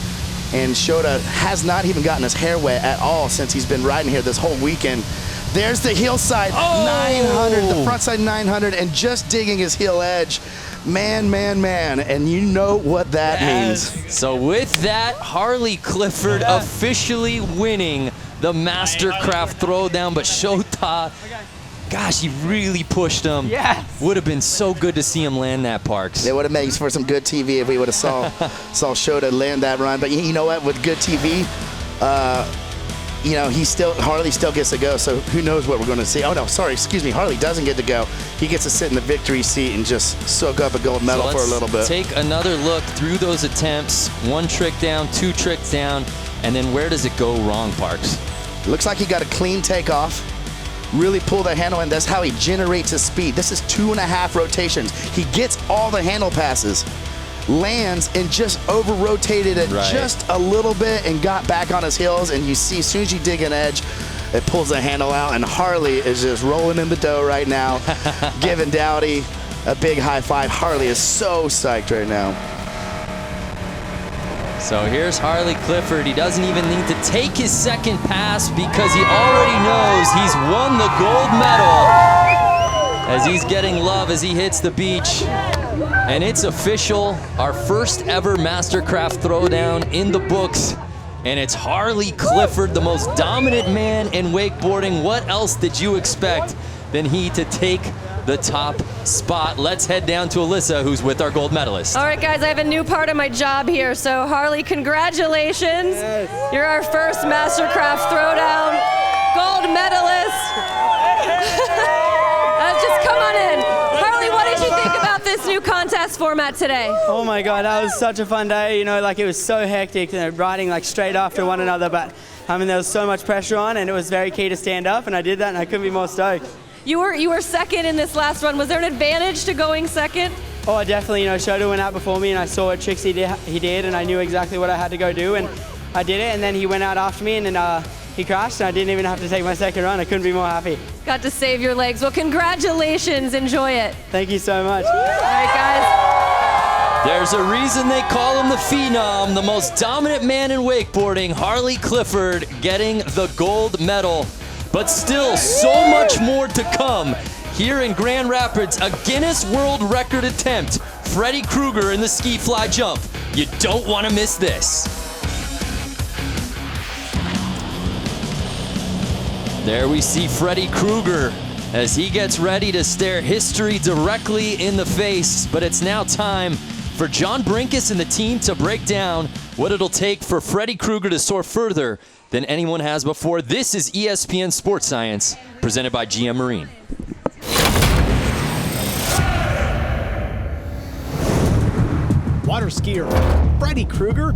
And Shota has not even gotten his hair wet at all since he's been riding here this whole weekend. There's the heel side 900, the front side 900, and just digging his heel edge. Man, man, man, and you know what that means. So with that, Harley Clifford officially winning the MasterCraft Throwdown, but Shota, gosh, he really pushed him. Yes. Would have been so good to see him land that, Parks. It would have made for some good TV if we would have saw Shota land that run. But you know what? With good TV, you know, Harley still gets to go, so who knows what we're going to see. Oh, no, sorry, excuse me. Harley doesn't get to go. He gets to sit in the victory seat and just soak up a gold medal for a little bit. Take another look through those attempts. 1 trick down, 2 tricks down, and then where does it go wrong, Parks? Looks like he got a clean takeoff. Really pull the handle, and that's how he generates his speed. This is 2.5 rotations. He gets all the handle passes, lands, and just over-rotated it just a little bit and got back on his heels. And you see, as soon as you dig an edge, it pulls the handle out, and Harley is just rolling in the dough right now, giving Dowdy a big high five. Harley is so psyched right now. So here's Harley Clifford. He doesn't even need to take his second pass because he already knows he's won the gold medal as he's getting love as he hits the beach. And it's official, our first ever MasterCraft Throwdown in the books. And it's Harley Clifford, the most dominant man in wakeboarding. What else did you expect than he to take the top spot? Let's head down to Alyssa, who's with our gold medalist. All right, guys, I have a new part of my job here. So, Harley, congratulations. Yes. You're our first MasterCraft Throwdown gold medalist. Just come on in. Harley, what did you think about this new contest format today? Oh my God, that was such a fun day. You know, like it was so hectic, riding like straight after one another, but I mean, there was so much pressure on, and it was very key to stand up, and I did that, and I couldn't be more stoked. You were second in this last run. Was there an advantage to going second? Oh, definitely. You know, Shota went out before me, and I saw what tricks he did, and I knew exactly what I had to go do, and I did it. And then he went out after me, and then he crashed, and I didn't even have to take my second run. I couldn't be more happy. Got to save your legs. Well, congratulations. Enjoy it. Thank you so much. All right, guys. There's a reason they call him the Phenom, the most dominant man in wakeboarding. Harley Clifford getting the gold medal. But still, so much more to come. Here in Grand Rapids, a Guinness World Record attempt. Freddy Krueger in the ski fly jump. You don't want to miss this. There we see Freddy Krueger as he gets ready to stare history directly in the face. But it's now time for John Brinkus and the team to break down what it'll take for Freddy Krueger to soar further than anyone has before. This is ESPN Sports Science, presented by GM Marine. Water skier Freddy Krueger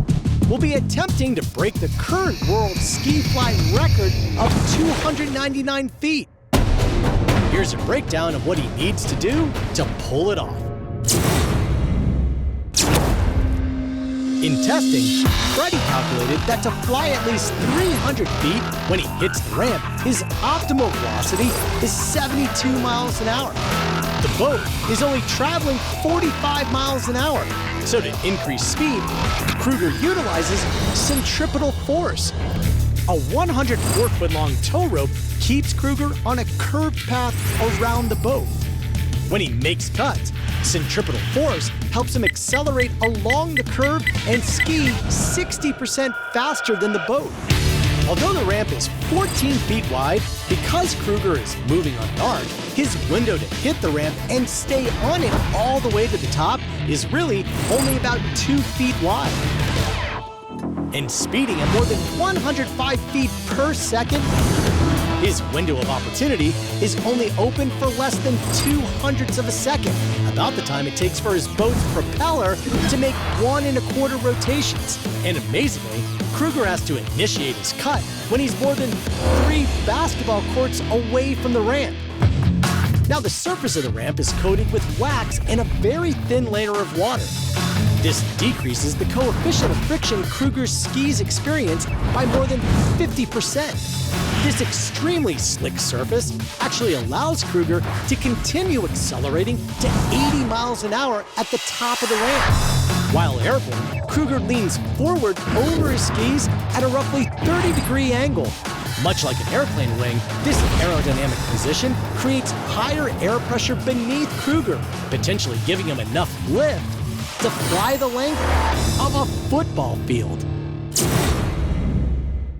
will be attempting to break the current world ski fly record of 299 feet. Here's a breakdown of what he needs to do to pull it off. In testing, Freddy calculated that to fly at least 300 feet when he hits the ramp, his optimal velocity is 72 miles an hour. The boat is only traveling 45 miles an hour. So to increase speed, Krueger utilizes centripetal force. A 104-foot-long tow rope keeps Krueger on a curved path around the boat. When he makes cuts, centripetal force helps him accelerate along the curve and ski 60% faster than the boat. Although the ramp is 14 feet wide, because Krueger is moving on an arc, his window to hit the ramp and stay on it all the way to the top is really only about 2 feet wide. And speeding at more than 105 feet per second, his window of opportunity is only open for less than 0.02 of a second, about the time it takes for his boat's propeller to make 1 1/4 rotations. And amazingly, Krueger has to initiate his cut when he's more than 3 basketball courts away from the ramp. Now, the surface of the ramp is coated with wax and a very thin layer of water. This decreases the coefficient of friction Krueger's skis experience by more than 50%. This extremely slick surface actually allows Krueger to continue accelerating to 80 miles an hour at the top of the ramp. While airborne, Krueger leans forward over his skis at a roughly 30-degree angle. Much like an airplane wing, this aerodynamic position creates higher air pressure beneath Krueger, potentially giving him enough lift to fly the length of a football field.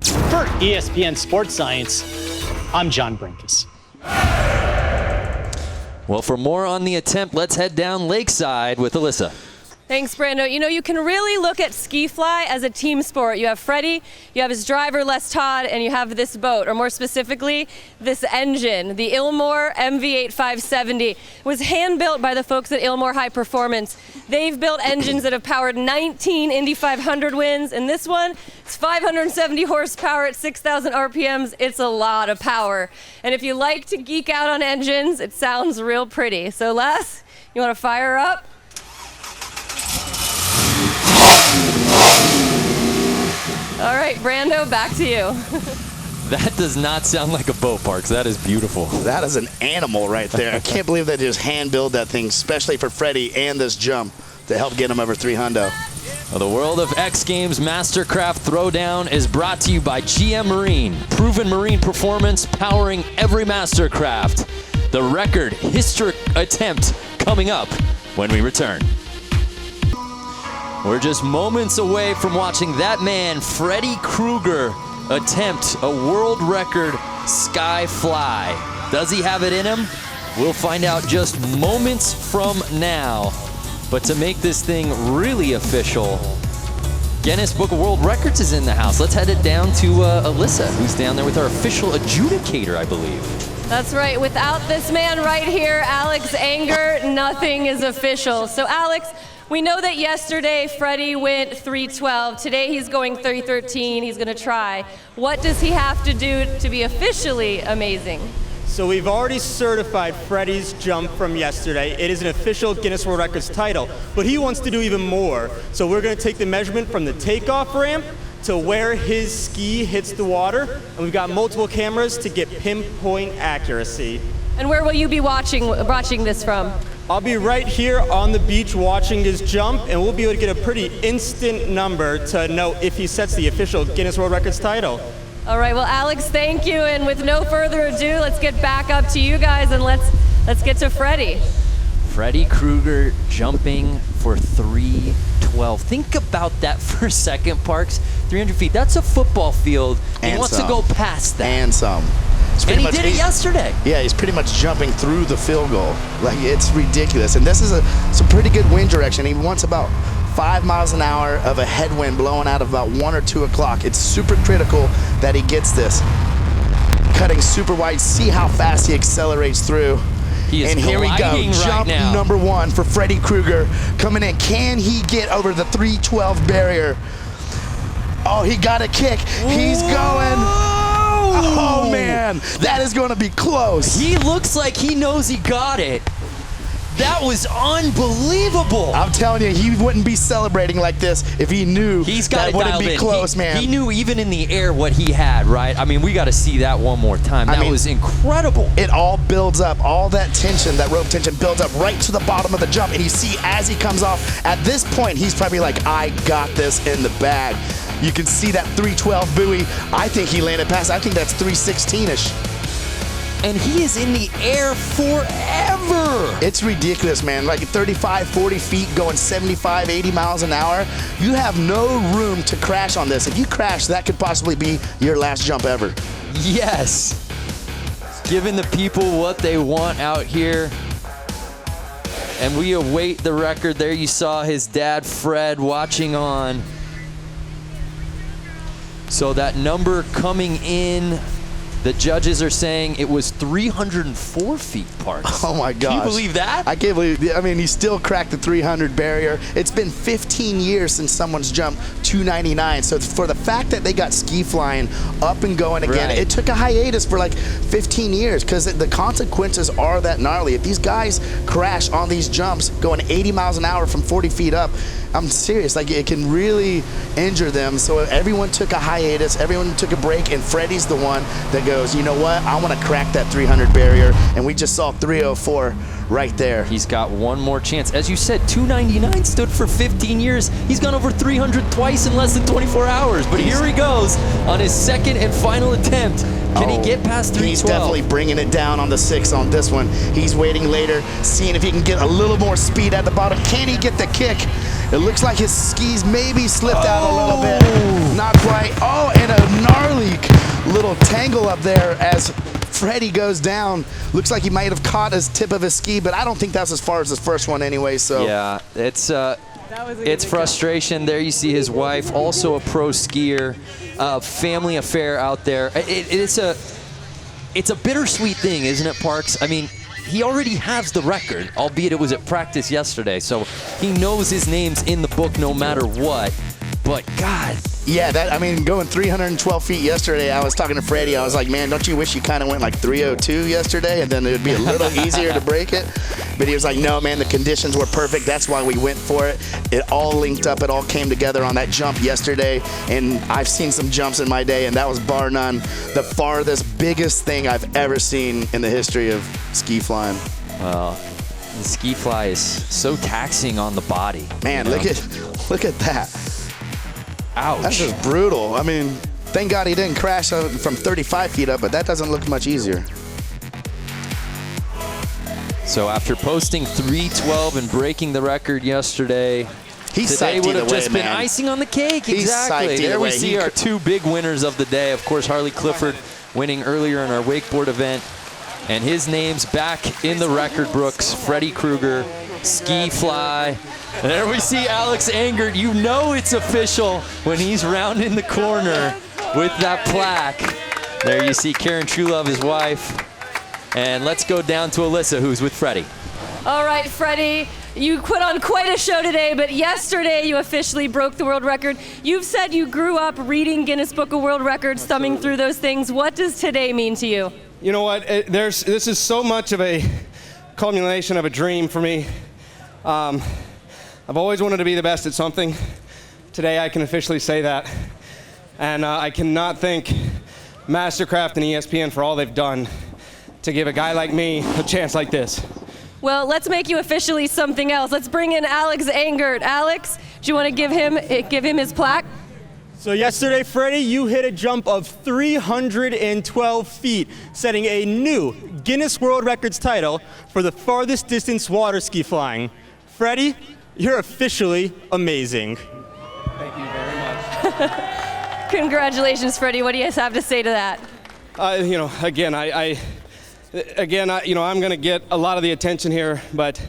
For ESPN Sports Science, I'm John Brinkus. Well, for more on the attempt, let's head down Lakeside with Alyssa. Thanks, Brando. You know, you can really look at ski fly as a team sport. You have Freddy, you have his driver, Les Todd, and you have this boat, or more specifically, this engine. The Ilmor MV8 570 was hand-built by the folks at Ilmor High Performance. They've built engines that have powered 19 Indy 500 wins, and this one, it's 570 horsepower at 6,000 RPMs. It's a lot of power. And if you like to geek out on engines, it sounds real pretty. So Les, you want to fire up? All right, Brando, back to you. That does not sound like a boat, Parks. That is beautiful. That is an animal right there. I can't believe they just hand-built that thing, especially for Freddy and this jump to help get him over 300. Well, the world of X Games MasterCraft Throwdown is brought to you by GM Marine. Proven marine performance powering every MasterCraft. The record historic attempt coming up when we return. We're just moments away from watching that man, Freddy Krueger, attempt a world record sky fly. Does he have it in him? We'll find out just moments from now. But to make this thing really official, Guinness Book of World Records is in the house. Let's head it down to Alyssa, who's down there with our official adjudicator, I believe. That's right. Without this man right here, Alex Anger, nothing is official. So Alex, we know that yesterday Freddy went 3:12. Today he's going 3:13. He's going to try. What does he have to do to be officially amazing? So we've already certified Freddy's jump from yesterday. It is an official Guinness World Records title, but he wants to do even more. So we're going to take the measurement from the takeoff ramp to where his ski hits the water, and we've got multiple cameras to get pinpoint accuracy. And where will you be watching this from? I'll be right here on the beach watching his jump, and we'll be able to get a pretty instant number to know if he sets the official Guinness World Records title. All right, well, Alex, thank you. And with no further ado, let's get back up to you guys, and let's get to Freddy. Freddy Krueger jumping for 3:12. Think about that for a second, Parks. 300 feet, that's a football field. He wants to go past that. And some. And he did it yesterday. Yeah, he's pretty much jumping through the field goal. Like, it's ridiculous. And this is some pretty good wind direction. He wants about 5 miles an hour of a headwind blowing out of about 1 or 2 o'clock. It's super critical that he gets this. Cutting super wide. See how fast he accelerates through. He is and here we go. gliding right Jump now. number 1 for Freddy Krueger coming in. Can he get over the 312 barrier? Oh, he got a kick. He's going. Oh, man. That is going to be close. He looks like he knows he got it. That was unbelievable. I'm telling you, he wouldn't be celebrating like this if he knew He's got that it wouldn't dialed be in. close, man. He knew even in the air what he had, right? I mean, we got to see that one more time. That was incredible. It all builds up. All that tension, that rope tension builds up right to the bottom of the jump. And you see as he comes off, at this point, he's probably like, I got this in the bag. You can see that 312 buoy. I think he landed past. I think that's 316-ish. And he is in the air forever. It's ridiculous, man. Like 35, 40 feet going 75, 80 miles an hour. You have no room to crash on this. If you crash, that could possibly be your last jump ever. Yes. Giving the people what they want out here. And we await the record. There you saw his dad, Fred, watching on. So that number coming in, the judges are saying it was 304 feet, Parks. Oh my gosh. Can you believe that? I can't believe, I mean, he still cracked the 300 barrier. It's been 15 years since someone's jumped 299. So for the fact that they got ski flying up and going again, Right. it took a hiatus for like 15 years because the consequences are that gnarly. If these guys crash on these jumps going 80 miles an hour from 40 feet up, I'm serious, like it can really injure them. So everyone took a hiatus, everyone took a break, and Freddy's the one that goes, you know what, I want to crack that 300 barrier, and we just saw 304 right there. He's got one more chance. As you said, 299 stood for 15 years. He's gone over 300 twice in less than 24 hours, but here he goes on his second and final attempt. Can he get past 312? He's definitely bringing it down on the 6 on this one. He's waiting later, seeing if he can get a little more speed at the bottom. Can he get the kick? It looks like his skis maybe slipped out a little bit. Not quite. Oh, and a gnarly little tangle up there as Freddy goes down. Looks like he might have caught his tip of his ski, but I don't think that's as far as his first one anyway. So yeah, it's frustration. There you see his wife, also a pro skier. Family affair out there. It's a bittersweet thing, isn't it, Parks? I mean, he already has the record, albeit it was at practice yesterday, so he knows his name's in the book no matter what. But God. Yeah, I mean, going 312 feet yesterday, I was talking to Freddy. I was like, man, don't you wish you kind of went like 302 yesterday, and then it would be a little easier to break it? But he was like, no, man, the conditions were perfect. That's why we went for it. It all linked up. It all came together on that jump yesterday. And I've seen some jumps in my day, and that was bar none the farthest, biggest thing I've ever seen in the history of ski flying. Well, the ski fly is so taxing on the body. Man, look at that. Ouch. That's just brutal. I mean, thank God he didn't crash from 35 feet up, but that doesn't look much easier. So after posting 312 and breaking the record yesterday, today would have just been icing on the cake. Exactly. There we see our two big winners of the day. Of course, Harley Clifford winning earlier in our wakeboard event. And his name's back in the record books. Freddy Krueger, ski fly. And there we see Alex Engert. You know it's official when he's rounding the corner with that plaque. There you see Karen Truelove, his wife. And let's go down to Alyssa, who's with Freddy. All right, Freddy, you put on quite a show today, but yesterday you officially broke the world record. You've said you grew up reading Guinness Book of World Records, thumbing through those things. What does today mean to you? You know what? This is so much of a culmination of a dream for me. I've always wanted to be the best at something. Today I can officially say that. And I cannot thank MasterCraft and ESPN for all they've done to give a guy like me a chance like this. Well, let's make you officially something else. Let's bring in Alex Engert. Alex, do you want to give him his plaque? So yesterday, Freddie, you hit a jump of 312 feet, setting a new Guinness World Records title for the farthest distance water ski flying. Freddie, you're officially amazing. Thank you very much. Congratulations, Freddie. What do you have to say to that? You know, again, I'm going to get a lot of the attention here, but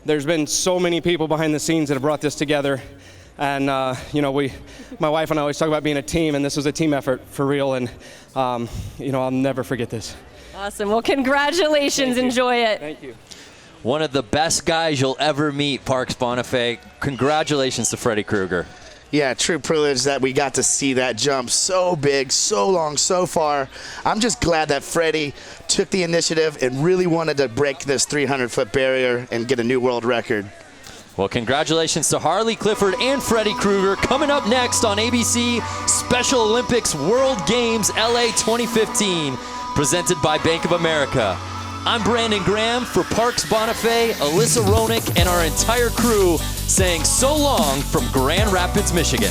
there's been so many people behind the scenes that have brought this together. And, you know, my wife and I always talk about being a team, and this was a team effort for real. And, you know, I'll never forget this. Awesome. Well, congratulations. Enjoy it. Thank you. One of the best guys you'll ever meet, Parks Bonifay. Congratulations to Freddy Krueger. Yeah, true privilege that we got to see that jump so big, so long, so far. I'm just glad that Freddy took the initiative and really wanted to break this 300-foot barrier and get a new world record. Well, congratulations to Harley Clifford and Freddy Krueger. Coming up next on ABC, Special Olympics World Games LA 2015, presented by Bank of America. I'm Brandon Graham for Parks Bonifay, Alyssa Ronick, and our entire crew saying so long from Grand Rapids, Michigan.